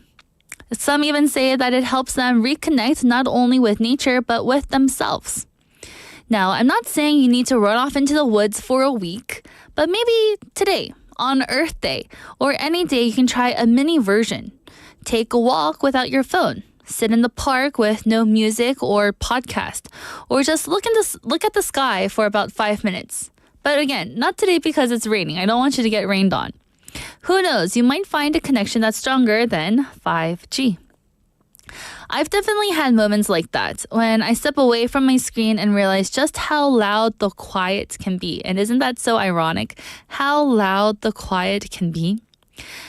Some even say that it helps them reconnect not only with nature, but with themselves. Now, I'm not saying you need to run off into the woods for a week, but maybe today, on Earth Day, or any day you can try a mini version. Take a walk without your phone. Sit in the park with no music or podcast, or just look at the sky for about 5 minutes. But again, not today because it's raining. I don't want you to get rained on. Who knows, you might find a connection that's stronger than 5G. I've definitely had moments like that when I step away from my screen and realize just how loud the quiet can be. And isn't that so ironic? How loud the quiet can be?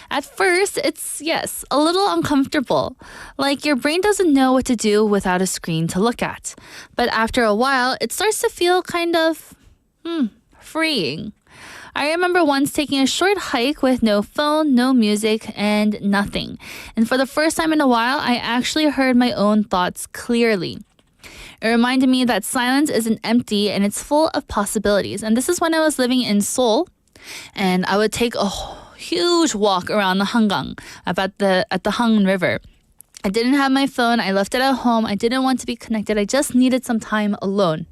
At first, it's, yes, a little uncomfortable. Like your brain doesn't know what to do without a screen to look at. But after a while, it starts to feel kind of, freeing. I remember once taking a short hike with no phone, no music, and nothing. And for the first time in a while, I actually heard my own thoughts clearly. It reminded me that silence isn't empty and it's full of possibilities. And this is when I was living in Seoul, and I would take a huge walk around the Hangang, at the Hang River. I didn't have my phone. I left it at home. I didn't want to be connected. I just needed some time alone.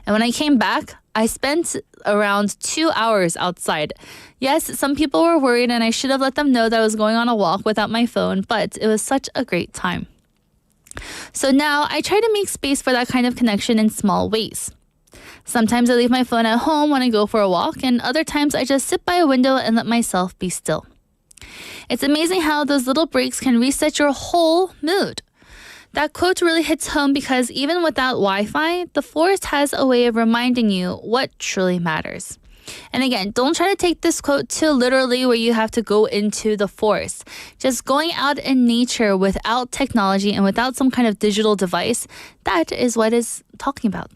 And when I came back, I spent around 2 hours outside. Yes, some people were worried and I should have let them know that I was going on a walk without my phone, but it was such a great time. So now I try to make space for that kind of connection in small ways. Sometimes I leave my phone at home when I go for a walk, and other times I just sit by a window and let myself be still. It's amazing how those little breaks can reset your whole mood. That quote really hits home because even without Wi-Fi, the forest has a way of reminding you what truly matters. And again, don't try to take this quote too literally where you have to go into the forest. Just going out in nature without technology and without some kind of digital device, that is what it's talking about.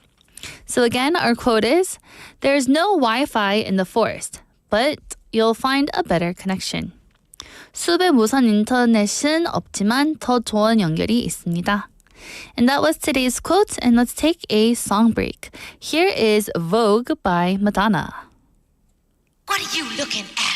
So again, our quote is, there's no Wi-Fi in the forest, but you'll find a better connection. 숲에 무선 인터넷은 없지만 더 좋은 연결이 있습니다. And that was today's quote, and let's take a song break. Here is Vogue by Madonna. What are you looking at?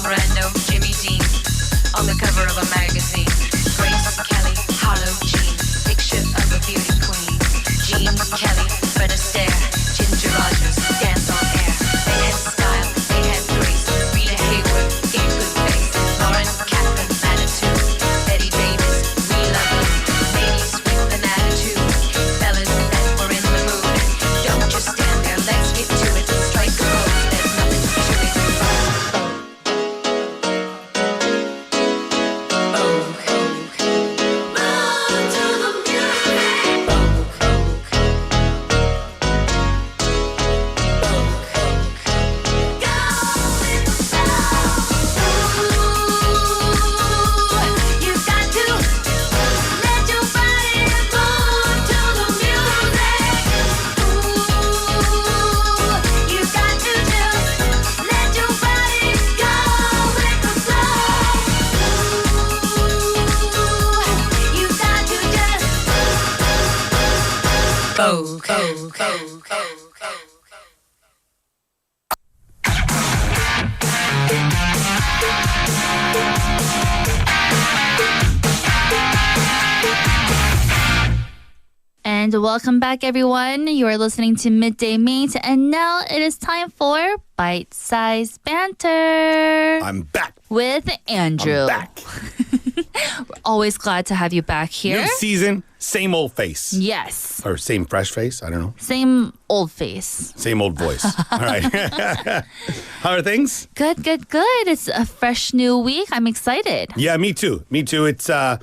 Brando, Jimmy Dean, on the cover of a magazine. Grace Kelly, Harlow Jean, picture of a beauty queen. Jean Kelly, Fred Astaire, Ginger Rogers, dance on air. They had style, they had grace. Rita Hayworth gave good face. Lauren Catherine, Manitou, Betty Davis, we love you. Ladies with an attitude, fellas that were in the mood. Don't just stand there, let's get to it. Strike a pose, there's nothing to it. And welcome back, everyone. You are listening to Midday Mate, and now it is time for Bite-Sized Banter I'm back. with Andrew. I'm back. We're always glad to have you back here. New season, same old face. Yes. Or same fresh face. I don't know. Same old face. Same old voice. All right. How are things? Good, good, good. It's a fresh new week. I'm excited. Yeah, me too. Me too. It's I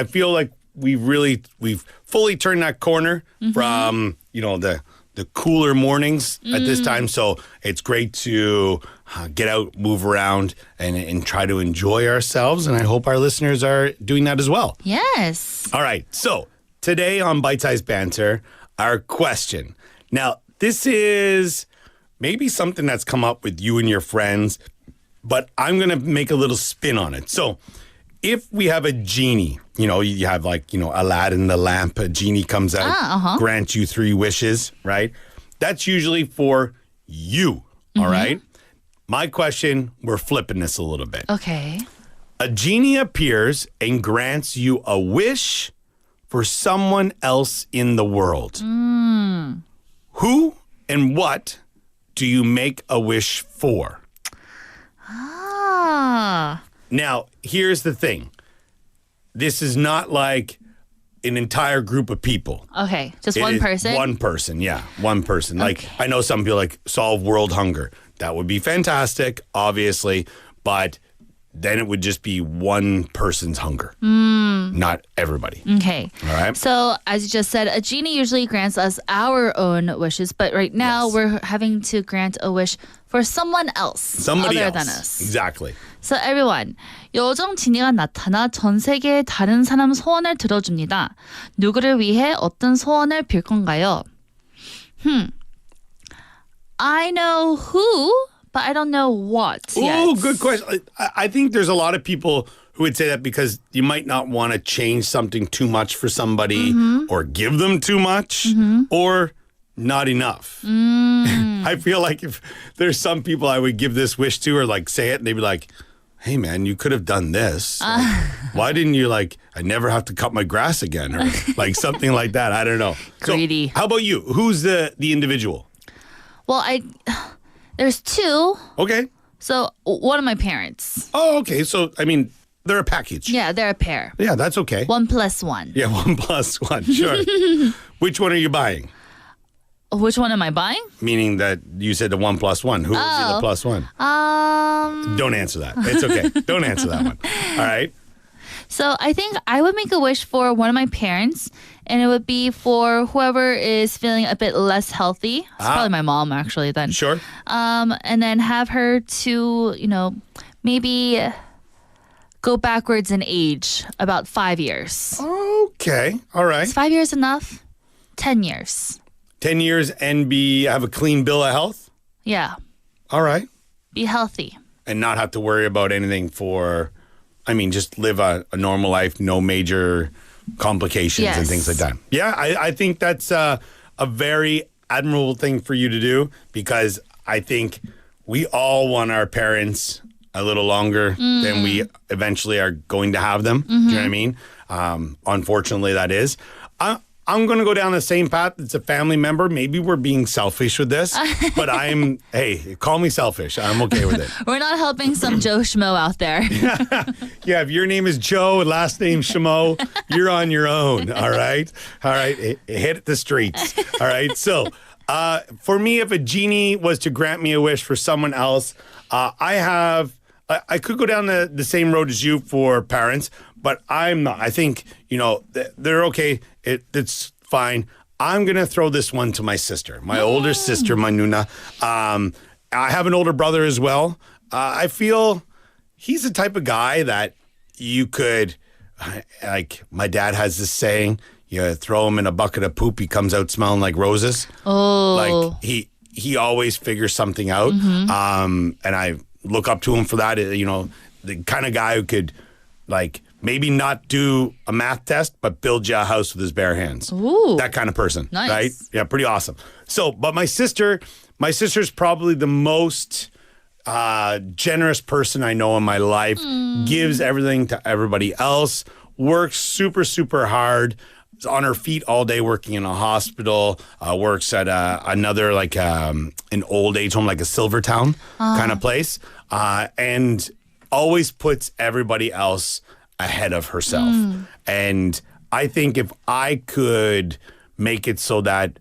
feel like we've fully turned that corner from the cooler mornings at this time. So it's great to get out, move around, and try to enjoy ourselves. And I hope our listeners are doing that as well. Yes. All right. So today on Bite Size Banter, our question. Now, this is maybe something that's come up with you and your friends, but I'm going to make a little spin on it. So if we have a genie, you have Aladdin the lamp, a genie comes out, grants you 3 wishes, right? That's usually for you, all right? My question, we're flipping this a little bit. Okay. A genie appears and grants you a wish for someone else in the world. Who and what do you make a wish for? Now, here's the thing. This is not like an entire group of people. Okay. Just It one is person? One person, yeah. One person. Like, I know some people solve world hunger. That would be fantastic, obviously, but then it would just be one person's hunger, not everybody. Okay. All right? So, as you just said, a genie usually grants us our own wishes, but right now Yes. we're having to grant a wish for someone else Somebody other else. than us. Exactly. So everyone, 요정 지니가 나타나 전 세계의 다른 사람 소원을 들어줍니다. 누구를 위해 어떤 소원을 빌 건가요? I know who, but I don't know what yet. Oh, good question. I think there's a lot of people who would say that because you might not want to change something too much for somebody or give them too much or not enough. I feel like if there's some people I would give this wish to or say it and they'd be like, hey man, you could have done this. Why didn't you I never have to cut my grass again or something like that. I don't know. Greedy. So, how about you? Who's the individual? Well, there's 2. Okay. So one of my parents. Oh, okay. So, I mean, they're a package. Yeah, they're a pair. Yeah, that's okay. 1 plus 1. Yeah, 1 plus 1. Sure. Which one are you buying? Which one am I buying? Meaning that you said the 1 plus 1. Who would be the plus 1? Don't answer that. It's okay. Don't answer that one. All right. So I think I would make a wish for one of my parents, and it would be for whoever is feeling a bit less healthy. It's probably my mom, actually, then. Sure. And then have her to, maybe go backwards in age about 5 years. Okay. All right. Is 5 years enough? 10 years. 10 years and have a clean bill of health? Yeah. All right. Be healthy. And not have to worry about anything just live a normal life, no major complications and things like that. Yeah, I think that's a very admirable thing for you to do because I think we all want our parents a little longer than we eventually are going to have them. Do you know what I mean? Unfortunately, that is. I'm going to go down the same path. It's a family member. Maybe we're being selfish with this, but hey, call me selfish. I'm okay with it. We're not helping some Joe Schmo out there. Yeah, if your name is Joe and last name Shamo, you're on your own. All right. Hit the streets. All right. So for me, if a genie was to grant me a wish for someone else, I could go down the same road as you for parents, but I'm not. I think, they're okay. It's fine. I'm going to throw this one to my sister, my older sister, Manuna. I have an older brother as well. I feel he's the type of guy that you could, like my dad has this saying, you throw him in a bucket of poop, he comes out smelling like roses. Oh. Like he always figures something out. And I look up to him for that. The kind of guy who could maybe not do a math test, but build you a house with his bare hands. Ooh. That kind of person. Nice. Right? Yeah, pretty awesome. So, but my sister's probably the most generous person I know in my life, gives everything to everybody else, works super, super hard, is on her feet all day working in a hospital, works at another, an old age home, like a Silvertown kind of place, and always puts everybody else ahead of herself. And I think if I could make it so that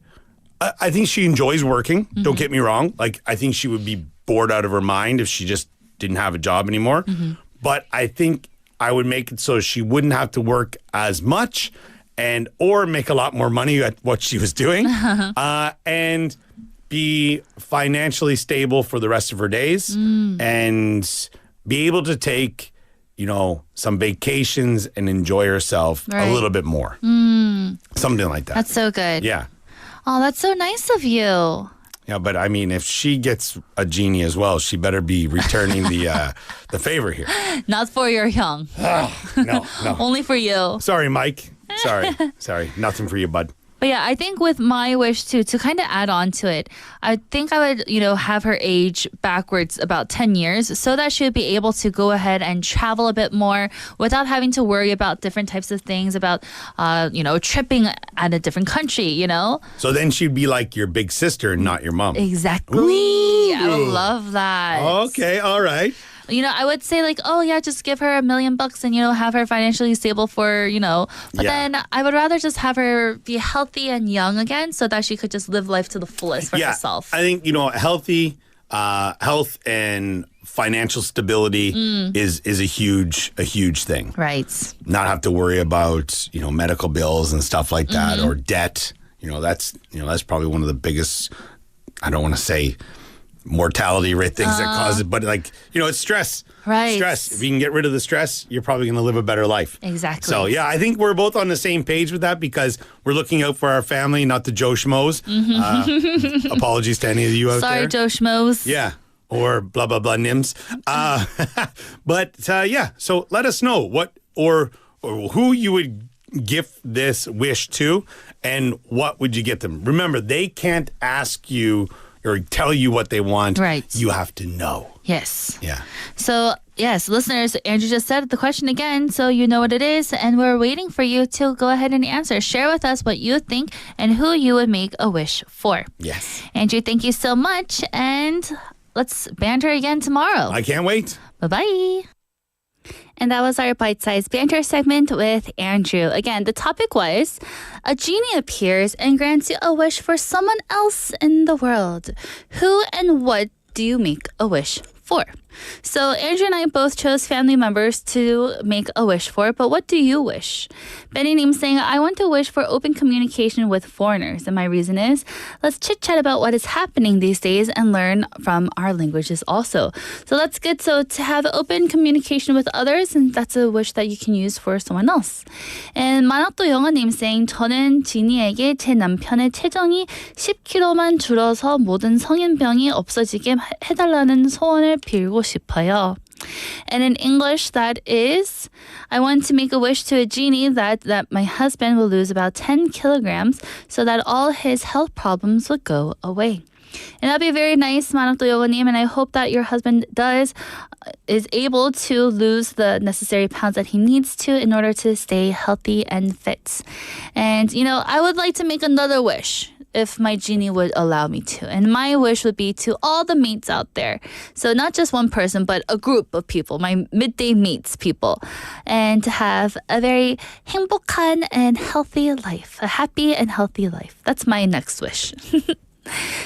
I think she enjoys working. Don't get me wrong. I think she would be bored out of her mind if she just didn't have a job anymore. But I think I would make it so she wouldn't have to work as much or make a lot more money at what she was doing and be financially stable for the rest of her days and be able to take some vacations and enjoy herself a little bit more. Something like that. That's so good. Yeah. Oh, that's so nice of you. Yeah, but I mean, if she gets a genie as well, she better be returning the favor here. Not for your hyung. No. Only for you. Sorry, Mike. Sorry. Nothing for you, bud. But yeah, I think with my wish too, to kind of add on to it, I think I would, have her age backwards about 10 years so that she would be able to go ahead and travel a bit more without having to worry about different types of things, about, tripping at a different country, So then she'd be like your big sister, not your mom. Exactly. Ooh. I would love that. Okay, all right. I would say just give her $1 million and, have her financially stable for, but then I would rather just have her be healthy and young again so that she could just live life to the fullest for herself. I think, health and financial stability is a huge thing. Right. Not have to worry about, medical bills and stuff like that or debt. That's probably one of the biggest, I don't want to say mortality rate things that cause it, but it's stress. Right. Stress. If you can get rid of the stress, you're probably going to live a better life. Exactly. So yeah, I think we're both on the same page with that because we're looking out for our family, not the Joe Schmoes. Apologies to any of you out there. Sorry, Joe Schmoes. Yeah. Or blah, blah, blah, nims. But so let us know what or who you would give this wish to and what would you get them. Remember, they can't ask you or tell you what they want. Right. You have to know. Yes. Yeah. So, yes, listeners, Andrew just said the question again, so you know what it is, and we're waiting for you to go ahead and answer. Share with us what you think and who you would make a wish for. Yes. Andrew, thank you so much, and let's banter again tomorrow. I can't wait. Bye-bye. And that was our bite-sized banter segment with Andrew. Again, the topic was, a genie appears and grants you a wish for someone else in the world. Who and what do you make a wish for? So Andrew and I both chose family members to make a wish for, but what do you wish? Benny Neem saying, I want to wish for open communication with foreigners. And my reason is, let's chit-chat about what is happening these days and learn from our languages also. So that's good. So to have open communication with others, and that's a wish that you can use for someone else. And 만학도 영어님 saying, 저는 지니에게 제 남편의 체정이 10kg만 줄어서 모든 성인병이 없어지게 해달라는 소원을 빌고 싶어요. And in English, that is, I want to make a wish to a genie that my husband will lose about 10 kilograms so that all his health problems would go away. And that'd be very nice, Manok Doyogonim, and I hope that your husband is able to lose the necessary pounds that he needs to in order to stay healthy and fit. And, I would like to make another wish if my genie would allow me to. And my wish would be to all the mates out there. So not just one person, but a group of people, my midday mates people. And to have a very 행복한 and healthy life, a happy and healthy life. That's my next wish.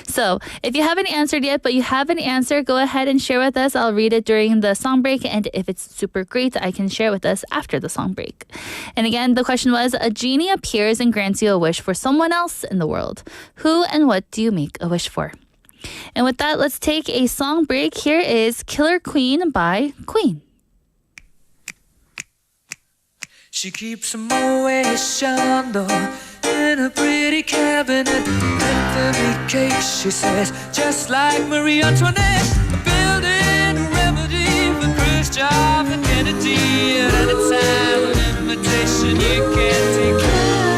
So if you haven't answered yet, but you have an answer, go ahead and share with us. I'll read it during the song break. And if it's super great, I can share with us after the song break. And again, the question was, a genie appears and grants you a wish for someone else in the world. Who and what do you make a wish for? And with that, let's take a song break. Here is Killer Queen by Queen. She keeps a Moet Chandon in a pretty cabinet. Anthony cake, she says, just like Marie Antoinette. Building a remedy for Khrushchev and Kennedy. At any time, an invitation you can't decline.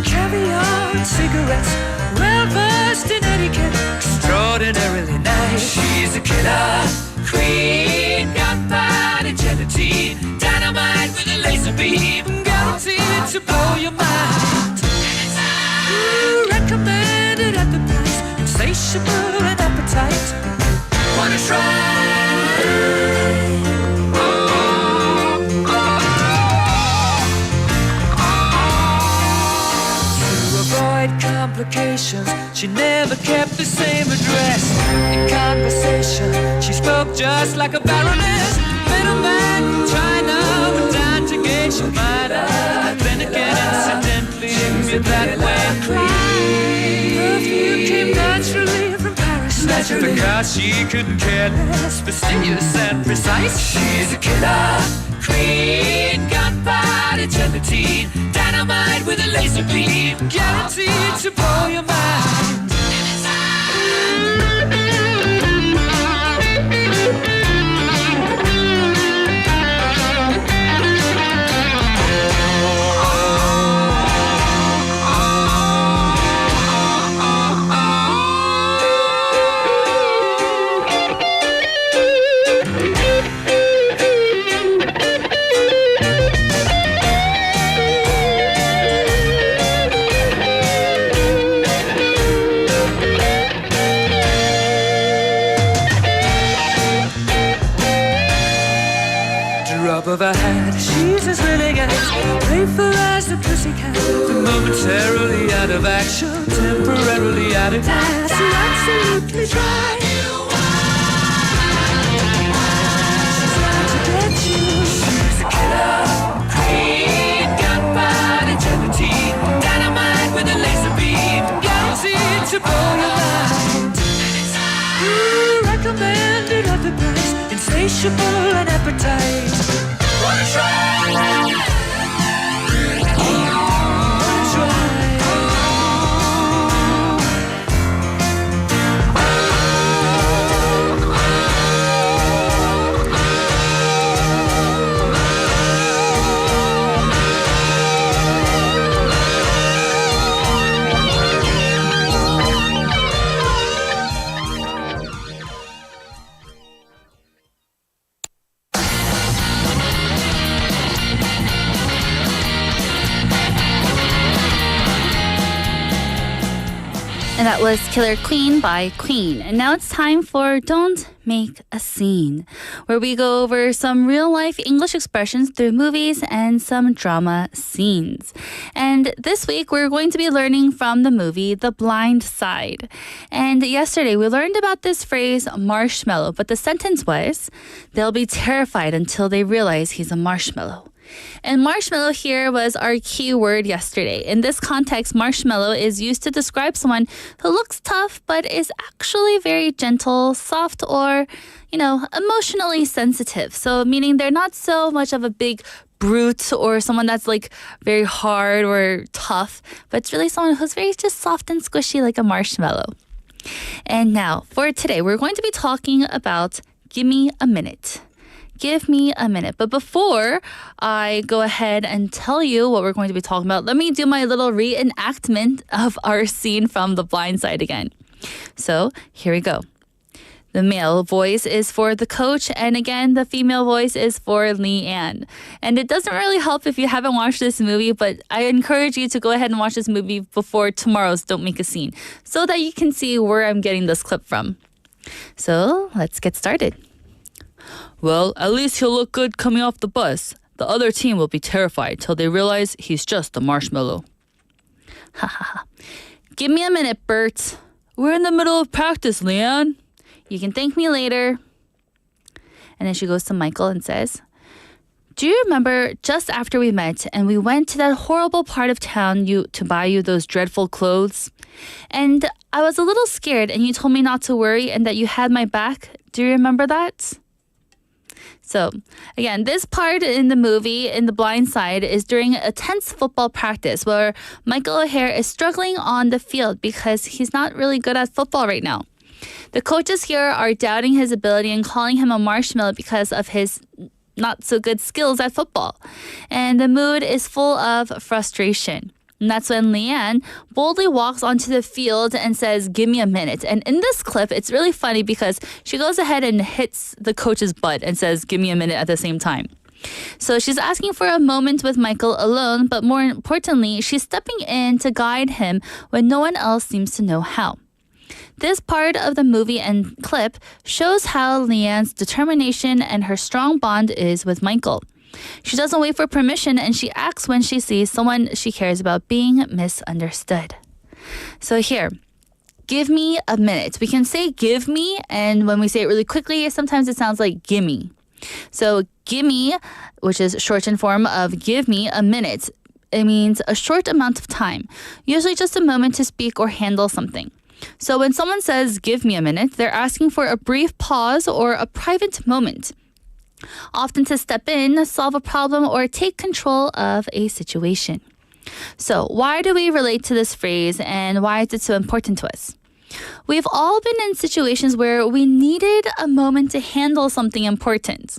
Caviar and cigarettes, well versed in etiquette, extraordinarily nice. She's a killer queen, gunpowder gelatine, dynamite with a laser beam, guaranteed to blow your mind. Recommended at the price, insatiable and appetite. Wanna try? To avoid complications, she never kept the same address. In conversation, she spoke just like a baroness. Middleman from China went down to gauge your mind. Then again, incidentally, me that way. Perfume came naturally from Paris. Because she couldn't care less, fastidious and precise. She's a killer queen, gunpowder gelatine, dynamite with a laser beam, guaranteed to blow your mind. Of her hat, she's as willing as playful as a pussycat. Momentarily out of action, temporarily out of class. You're absolutely dry. She's out to get you. She's a killer queen, gunpowder gelatine, dynamite with a laser beam, guaranteed to blow your mind. Recommended at the price, insatiable and appetite. Wanna try? And that was Killer Queen by Queen. And now it's time for Don't Make a Scene, where we go over some real-life English expressions through movies and some drama scenes. And this week, we're going to be learning from the movie The Blind Side. And yesterday, we learned about this phrase, marshmallow, but the sentence was, they'll be terrified until they realize he's a marshmallow. And marshmallow here was our key word yesterday. In this context, marshmallow is used to describe someone who looks tough but is actually very gentle, soft, or, emotionally sensitive. So meaning they're not so much of a big brute or someone that's like very hard or tough, but it's really someone who's very just soft and squishy like a marshmallow. And now for today, we're going to be talking about Give Me a Minute. Give me a minute. But before I go ahead and tell you what we're going to be talking about, let me do my little reenactment of our scene from The Blind Side again. So here we go. The male voice is for the coach, and again, the female voice is for Leanne. And it doesn't really help if you haven't watched this movie, but I encourage you to go ahead and watch this movie before tomorrow's Don't Make a Scene, so that you can see where I'm getting this clip from. So let's get started. Well, at least he'll look good coming off the bus. The other team will be terrified till they realize he's just a marshmallow. Ha ha ha. Give me a minute, Bert. We're in the middle of practice, Leanne. You can thank me later. And then she goes to Michael and says, do you remember just after we met and we went to that horrible part of town to buy you those dreadful clothes? And I was a little scared and you told me not to worry and that you had my back. Do you remember that? So, again, this part in the movie, in The Blind Side, is during a tense football practice where Michael O'Hare is struggling on the field because he's not really good at football right now. The coaches here are doubting his ability and calling him a marshmallow because of his not so good skills at football. And the mood is full of frustration. And that's when Leanne boldly walks onto the field and says, give me a minute. And in this clip, it's really funny because she goes ahead and hits the coach's butt and says, give me a minute at the same time. So she's asking for a moment with Michael alone, but more importantly, she's stepping in to guide him when no one else seems to know how. This part of the movie and clip shows how Leanne's determination and her strong bond is with Michael. She doesn't wait for permission and she acts when she sees someone she cares about being misunderstood. So here, give me a minute. We can say give me, and when we say it really quickly, sometimes it sounds like gimme. So gimme, which is shortened form of give me a minute, it means a short amount of time, usually just a moment to speak or handle something. So when someone says, give me a minute, they're asking for a brief pause or a private moment, often to step in, solve a problem, or take control of a situation. So why do we relate to this phrase and why is it so important to us? We've all been in situations where we needed a moment to handle something important.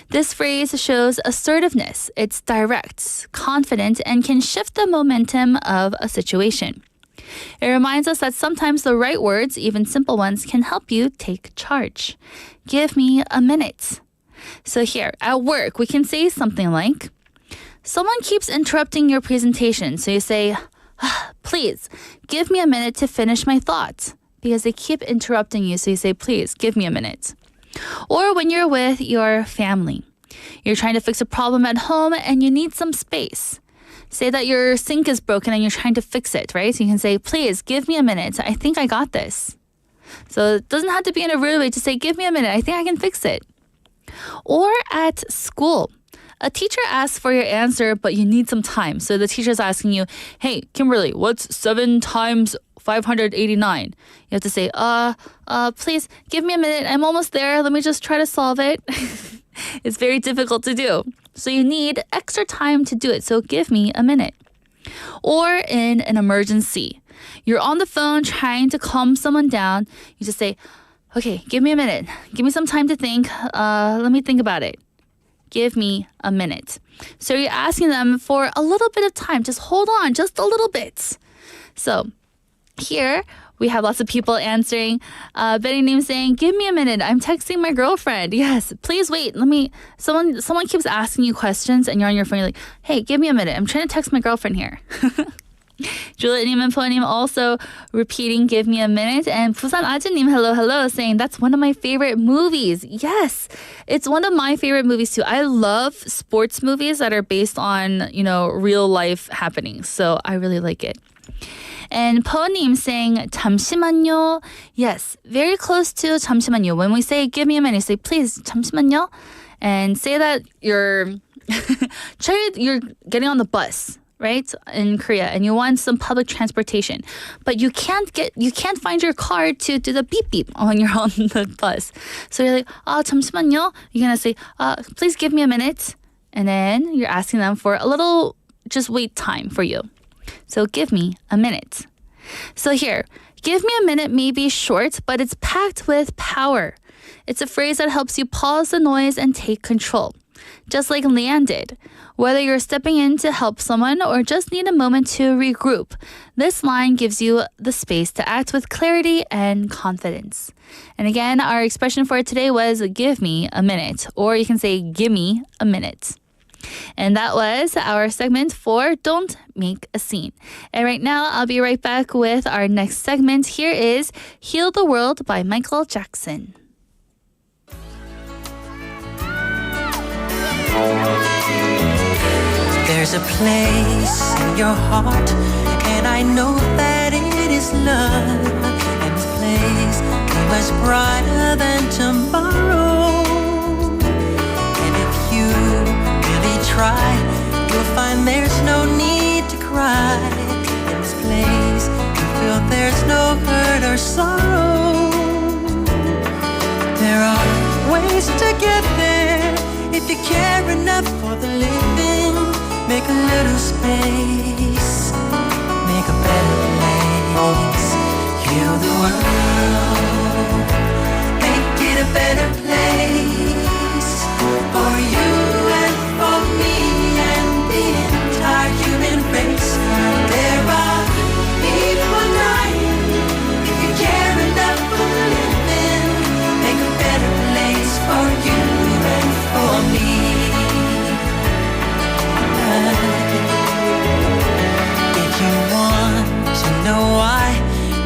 This phrase shows assertiveness. It's direct, confident, and can shift the momentum of a situation. It reminds us that sometimes the right words, even simple ones, can help you take charge. Give me a minute. So here, at work, we can say something like, someone keeps interrupting your presentation. So you say, please, give me a minute to finish my thoughts. Because they keep interrupting you. So you say, please, give me a minute. Or when you're with your family, you're trying to fix a problem at home and you need some space. Say that your sink is broken and you're trying to fix it, right? So you can say, please, give me a minute. I think I got this. So it doesn't have to be in a rude way to say, give me a minute. I think I can fix it. Or at school, a teacher asks for your answer, but you need some time. So the teacher's asking you, hey, Kimberly, what's 7 times 589? You have to say, please give me a minute. I'm almost there. Let me just try to solve it. It's very difficult to do. So you need extra time to do it. So give me a minute. Or in an emergency, you're on the phone trying to calm someone down. You just say, okay, give me a minute. Give me some time to think. Let me think about it. Give me a minute. So you're asking them for a little bit of time. Just hold on, just a little bit. So here we have lots of people answering. Betty Neem saying, give me a minute. I'm texting my girlfriend. Yes, please wait. Someone keeps asking you questions and you're on your phone. You're like, hey, give me a minute. I'm trying to text my girlfriend here. Juliet Neem and Po Neem also repeating, give me a minute. And Busan Ajunim, hello, hello, saying that's one of my favorite movies. Yes, it's one of my favorite movies too. I love sports movies that are based on, real life happenings. So I really like it. And Po Neem saying, 잠시만요. Yes, very close to 잠시만요. When we say, give me a minute, say, please, 잠시만요. And say that you're getting on the bus, right, in Korea, and you want some public transportation, but you can't find your card to do the beep beep when you're on the bus. So you're like, 잠시만요. You're gonna say, please give me a minute, and then you're asking them for a little just wait time for you. So give me a minute. So here, give me a minute may be short, but it's packed with power. It's a phrase that helps you pause the noise and take control. just like Leanne did. Whether you're stepping in to help someone or just need a moment to regroup, this line gives you the space to act with clarity and confidence. And again, our expression for today was give me a minute, or you can say give me a minute. And that was our segment for Don't Make a Scene. And right now, I'll be right back with our next segment. Here is Heal the World by Michael Jackson. There's a place in your heart, and I know that it is love. And this place is much brighter than tomorrow. And if you really try, you'll find there's no need to cry. In this place, you feel there's no hurt or sorrow. There are ways to get there if you care enough for the living. Make a little space, make a better place. Heal the world, make it a better place for you and for me and the entire human race. There are people dying. If you care enough for the living, make a better place for you and for me. If you want to know why,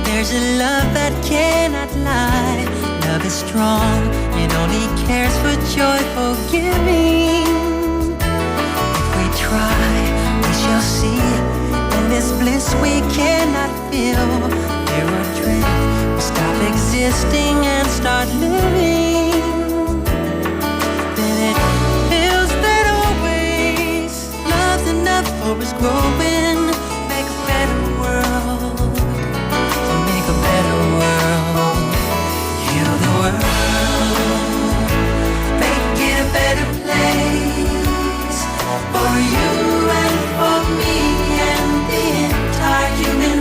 there's a love that cannot lie. Love is strong, it only cares for joyful giving. If we try, we shall see. In this bliss we cannot feel. There are dreams, we stop existing and start living. Then it feels that always love's enough for us growing. Make a better world, to make a better world. Heal the world, make it a better place for you and for me and the entire human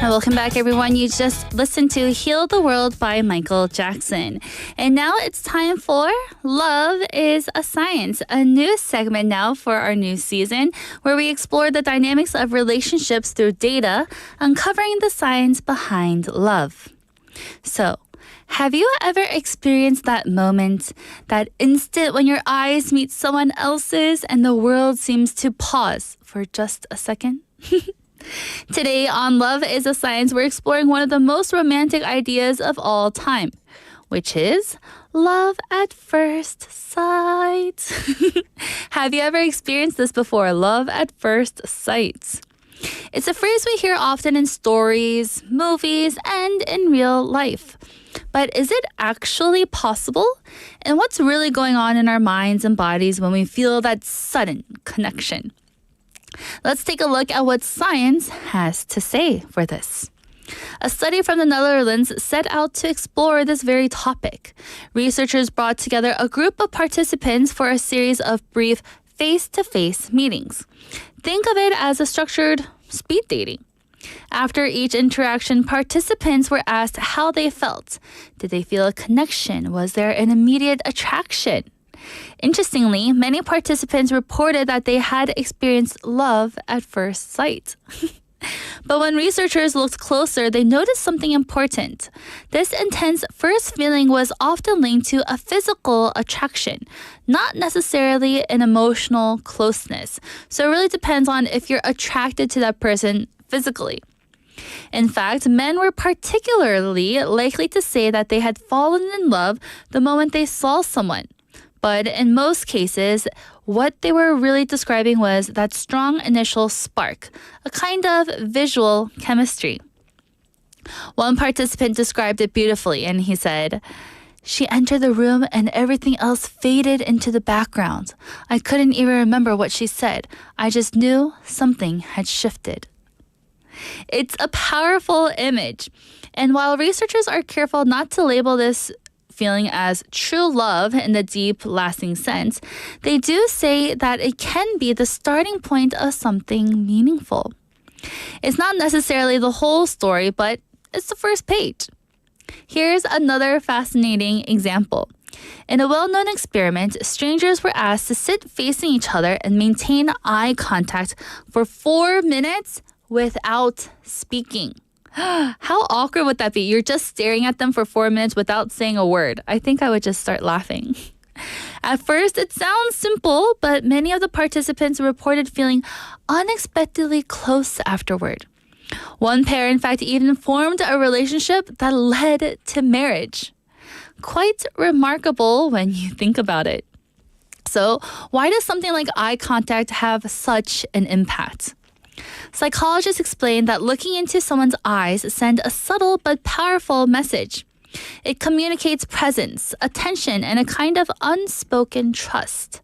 Welcome back, everyone. You just listened to Heal the World by Michael Jackson. And now it's time for Love is a Science, a new segment now for our new season where we explore the dynamics of relationships through data, uncovering the science behind love. So, have you ever experienced that moment, that instant when your eyes meet someone else's and the world seems to pause for just a second? Today on Love is a Science, we're exploring one of the most romantic ideas of all time, which is love at first sight. Have you ever experienced this before? Love at first sight. It's a phrase we hear often in stories, movies, and in real life. But is it actually possible? And what's really going on in our minds and bodies when we feel that sudden connection? Let's take a look at what science has to say for this. A study from the Netherlands set out to explore this very topic. Researchers brought together a group of participants for a series of brief face-to-face meetings. Think of it as a structured speed dating. After each interaction, participants were asked how they felt. Did they feel a connection? Was there an immediate attraction? Interestingly, many participants reported that they had experienced love at first sight. But when researchers looked closer, they noticed something important. This intense first feeling was often linked to a physical attraction, not necessarily an emotional closeness. So it really depends on if you're attracted to that person physically. In fact, men were particularly likely to say that they had fallen in love the moment they saw someone. But in most cases, what they were really describing was that strong initial spark, a kind of visual chemistry. One participant described it beautifully, and he said, "She entered the room and everything else faded into the background. I couldn't even remember what she said. I just knew something had shifted." It's a powerful image. And while researchers are careful not to label this feeling as true love in the deep, lasting sense, they do say that it can be the starting point of something meaningful. It's not necessarily the whole story, but it's the first page. Here's another fascinating example. In a well-known experiment, strangers were asked to sit facing each other and maintain eye contact for 4 minutes without speaking. How awkward would that be? You're just staring at them for 4 minutes without saying a word. I think I would just start laughing. At first, it sounds simple, but many of the participants reported feeling unexpectedly close afterward. One pair, in fact, even formed a relationship that led to marriage. Quite remarkable when you think about it. So, why does something like eye contact have such an impact? Psychologists explain that looking into someone's eyes sends a subtle but powerful message. It communicates presence, attention, and a kind of unspoken trust.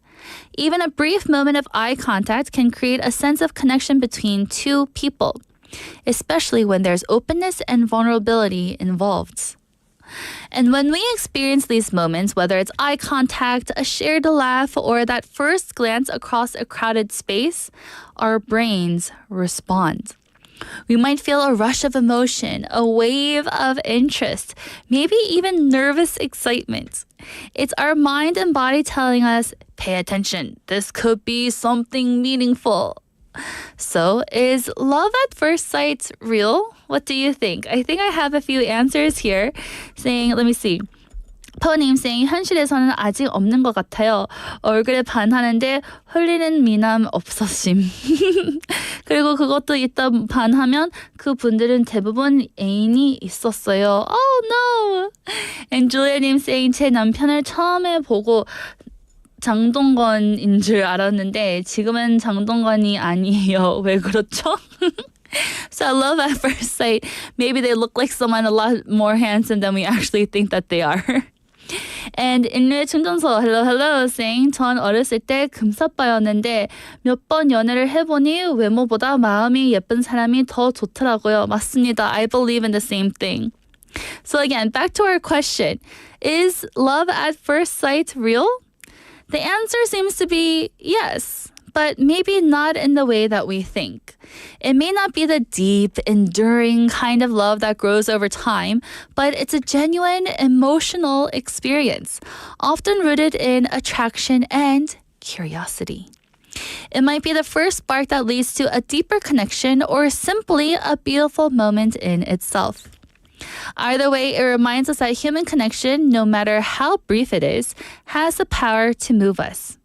Even a brief moment of eye contact can create a sense of connection between two people, especially when there's openness and vulnerability involved. And when we experience these moments, whether it's eye contact, a shared laugh, or that first glance across a crowded space, our brains respond. We might feel a rush of emotion, a wave of interest, maybe even nervous excitement. It's our mind and body telling us, pay attention, this could be something meaningful. So, is love at first sight real? What do you think? I think I have a few answers here saying, let me see. 퍼님 saying, 현실에서는 아직 없는 것 같아요. 얼굴에 반하는데 흘리는 미남 없었심. 그리고 그것도 이따 반하면 그분들은 대부분 애인이 있었어요. Oh no! And Julia님 saying, 제 남편을 처음에 보고 장동건인 줄 알았는데 지금은 장동건이 아니에요. 왜 그렇죠? So love at first sight. Maybe they look like someone a lot more handsome than we actually think that they are. And 인류의 충전소 hello saying 전 어렸을 때 금사빠였는데 몇 번 연애를 해보니 외모보다 마음이 예쁜 사람이 더 좋더라고요. 맞습니다. I believe in the same thing. So again, back to our question. Is love at first sight real? The answer seems to be yes. but maybe not in the way that we think. It may not be the deep, enduring kind of love that grows over time, but it's a genuine emotional experience, often rooted in attraction and curiosity. It might be the first spark that leads to a deeper connection or simply a beautiful moment in itself. Either way, it reminds us that human connection, no matter how brief it is, has the power to move us.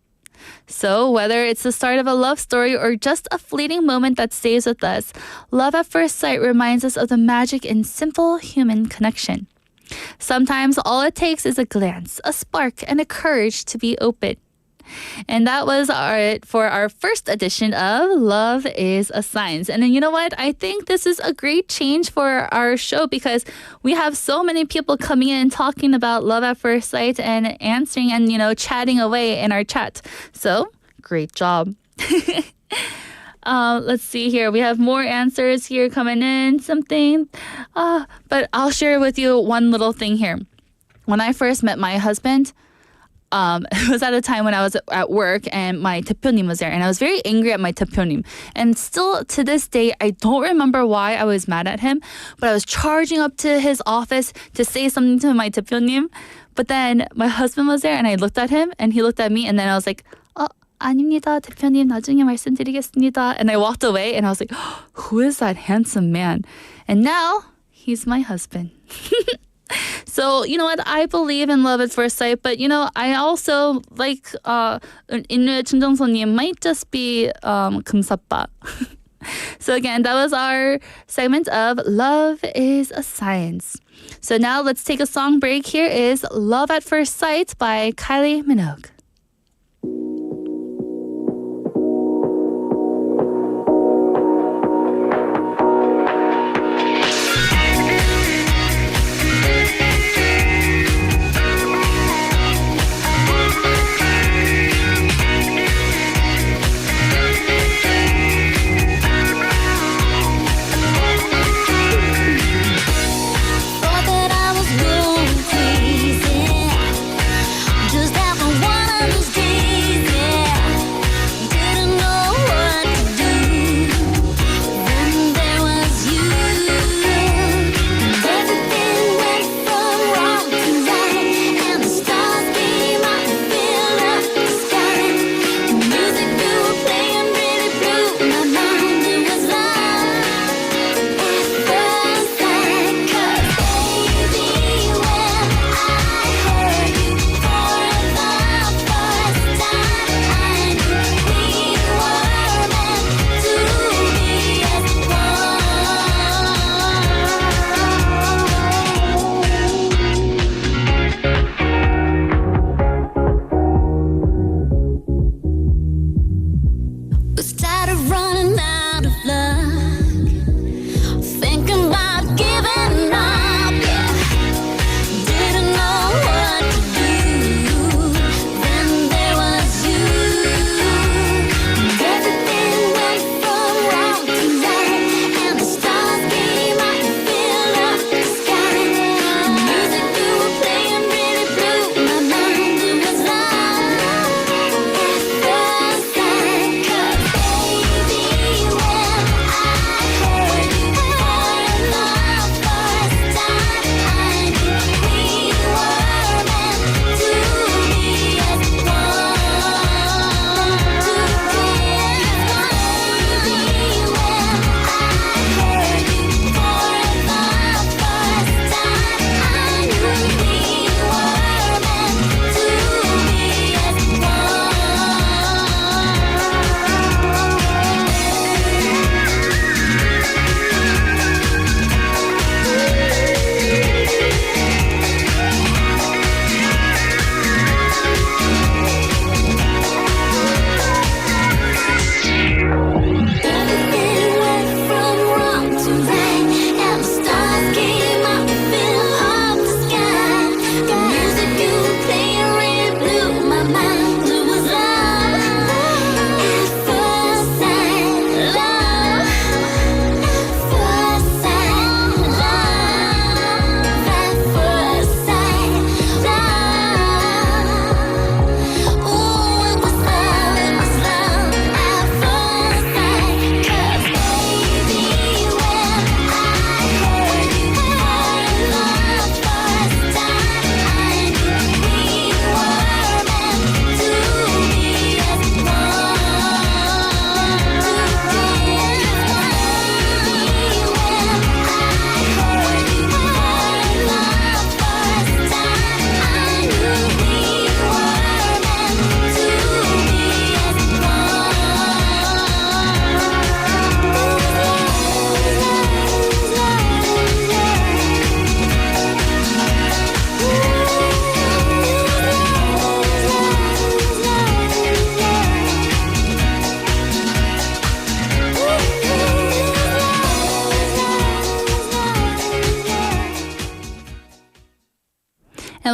So, whether it's the start of a love story or just a fleeting moment that stays with us, love at first sight reminds us of the magic in simple human connection. Sometimes all it takes is a glance, a spark, and a courage to be open. And that was it for our first edition of Love is a Science. And then you know what? I think this is a great change for our show because we have so many people coming in talking about love at first sight and answering and, chatting away in our chat. So, great job. Let's see here. We have more answers here coming in. But I'll share with you one little thing here. When I first met my husband, it was at a time when I was at work and my 대표님 was there and I was very angry at my 대표님. And still to this day, I don't remember why I was mad at him, but I was charging up to his office to say something to my 대표님. But then my husband was there and I looked at him and he looked at me and then I was like, 아닙니다, 대표님. 나중에 말씀드리겠습니다. And I walked away and I was like, who is that handsome man? And now he's my husband. So, you know what? I believe in love at first sight, but, I also like 인류의 충정선님 might just be 금사빠. So again, that was our segment of Love is a Science. So now let's take a song break. Here is Love at First Sight by Kylie Minogue. Thought that I was going crazy. Just have one of those days, didn't know what to do. Then there was you. Everything went from wrong to right, and the stars came out and filled up the sky. The music you were playing really blew my mind. It was love at first sight. 'Cause baby, when I heard you for the first time, I knew we were meant to be as one. We started running out of luck, thinking about giving up, didn't know what to do. Then there was you. Everything went from wrong to right, and the stars came out and filled up the sky. The music you were playing really blew my mind. It was love at first sight. 'Cause baby,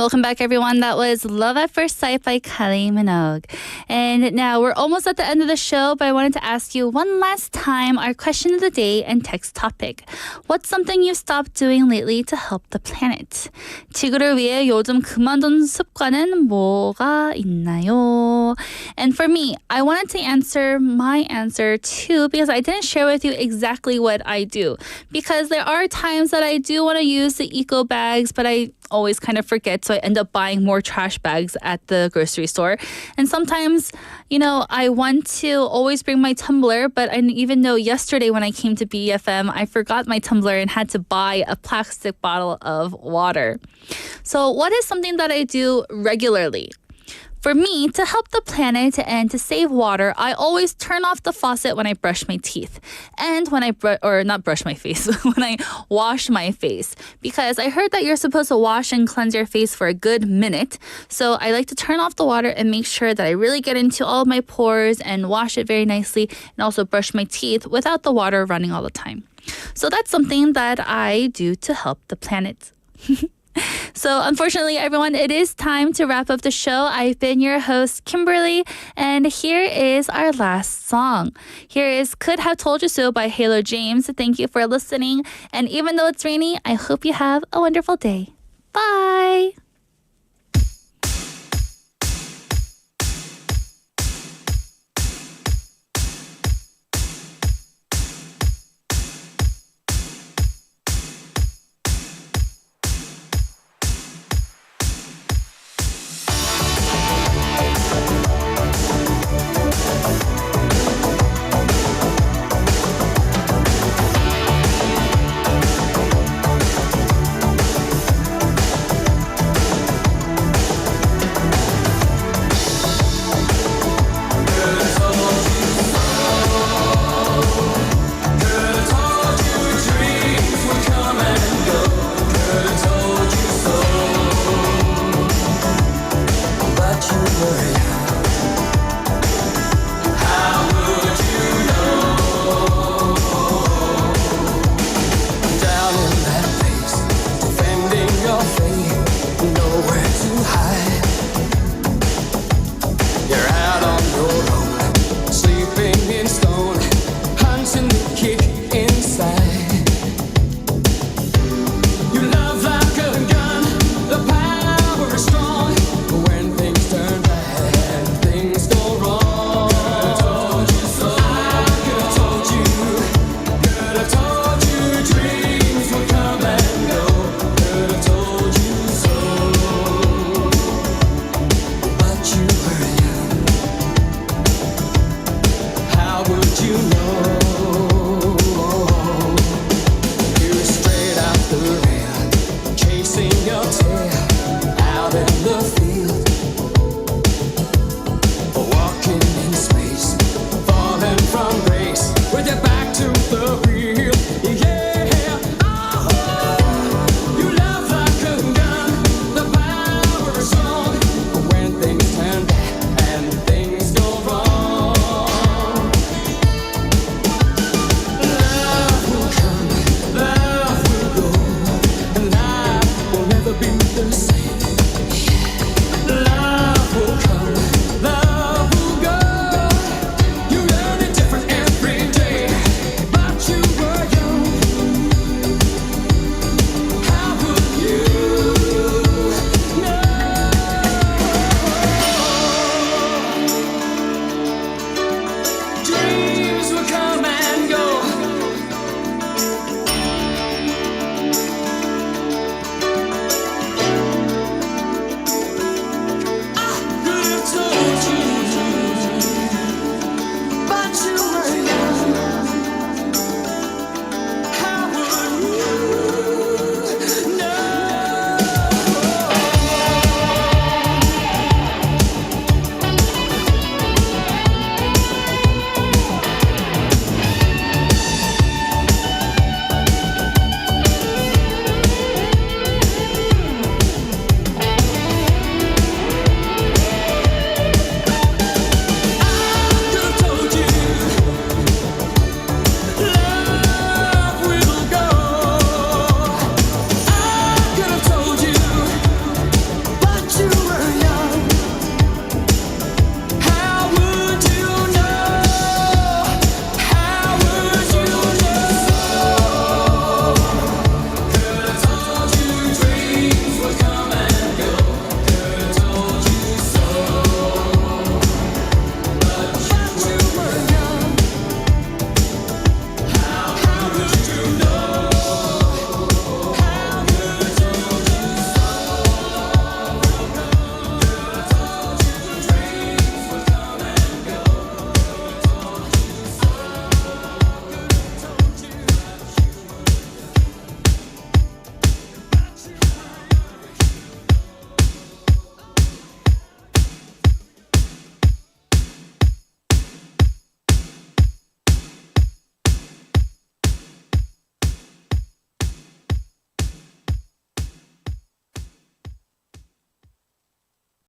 welcome back, everyone. That was Love at First Sight by Kylie Minogue. And now we're almost at the end of the show, but I wanted to ask you one last time our question of the day and text topic. What's something you've stopped doing lately to help the planet? 지구를 위해 요즘 그만둔 습관은 뭐가 있나요? And for me, I wanted to answer my answer too because I didn't share with you exactly what I do. Because there are times that I do want to use the eco bags, but I always kind of forget, so I end up buying more trash bags at the grocery store. And sometimes, I want to always bring my tumbler, but I even know yesterday when I came to BFM, I forgot my tumbler and had to buy a plastic bottle of water. So what is something that I do regularly? For me, to help the planet and to save water, I always turn off the faucet when I brush my teeth. And when I not brush my face, when I wash my face. Because I heard that you're supposed to wash and cleanse your face for a good minute. So I like to turn off the water and make sure that I really get into all of my pores and wash it very nicely and also brush my teeth without the water running all the time. So that's something that I do to help the planet. So unfortunately, everyone, it is time to wrap up the show. I've been your host, Kimberly, and here is our last song. Here is Could Have Told You So by Halo James. Thank you for listening. And even though it's rainy, I hope you have a wonderful day. Bye!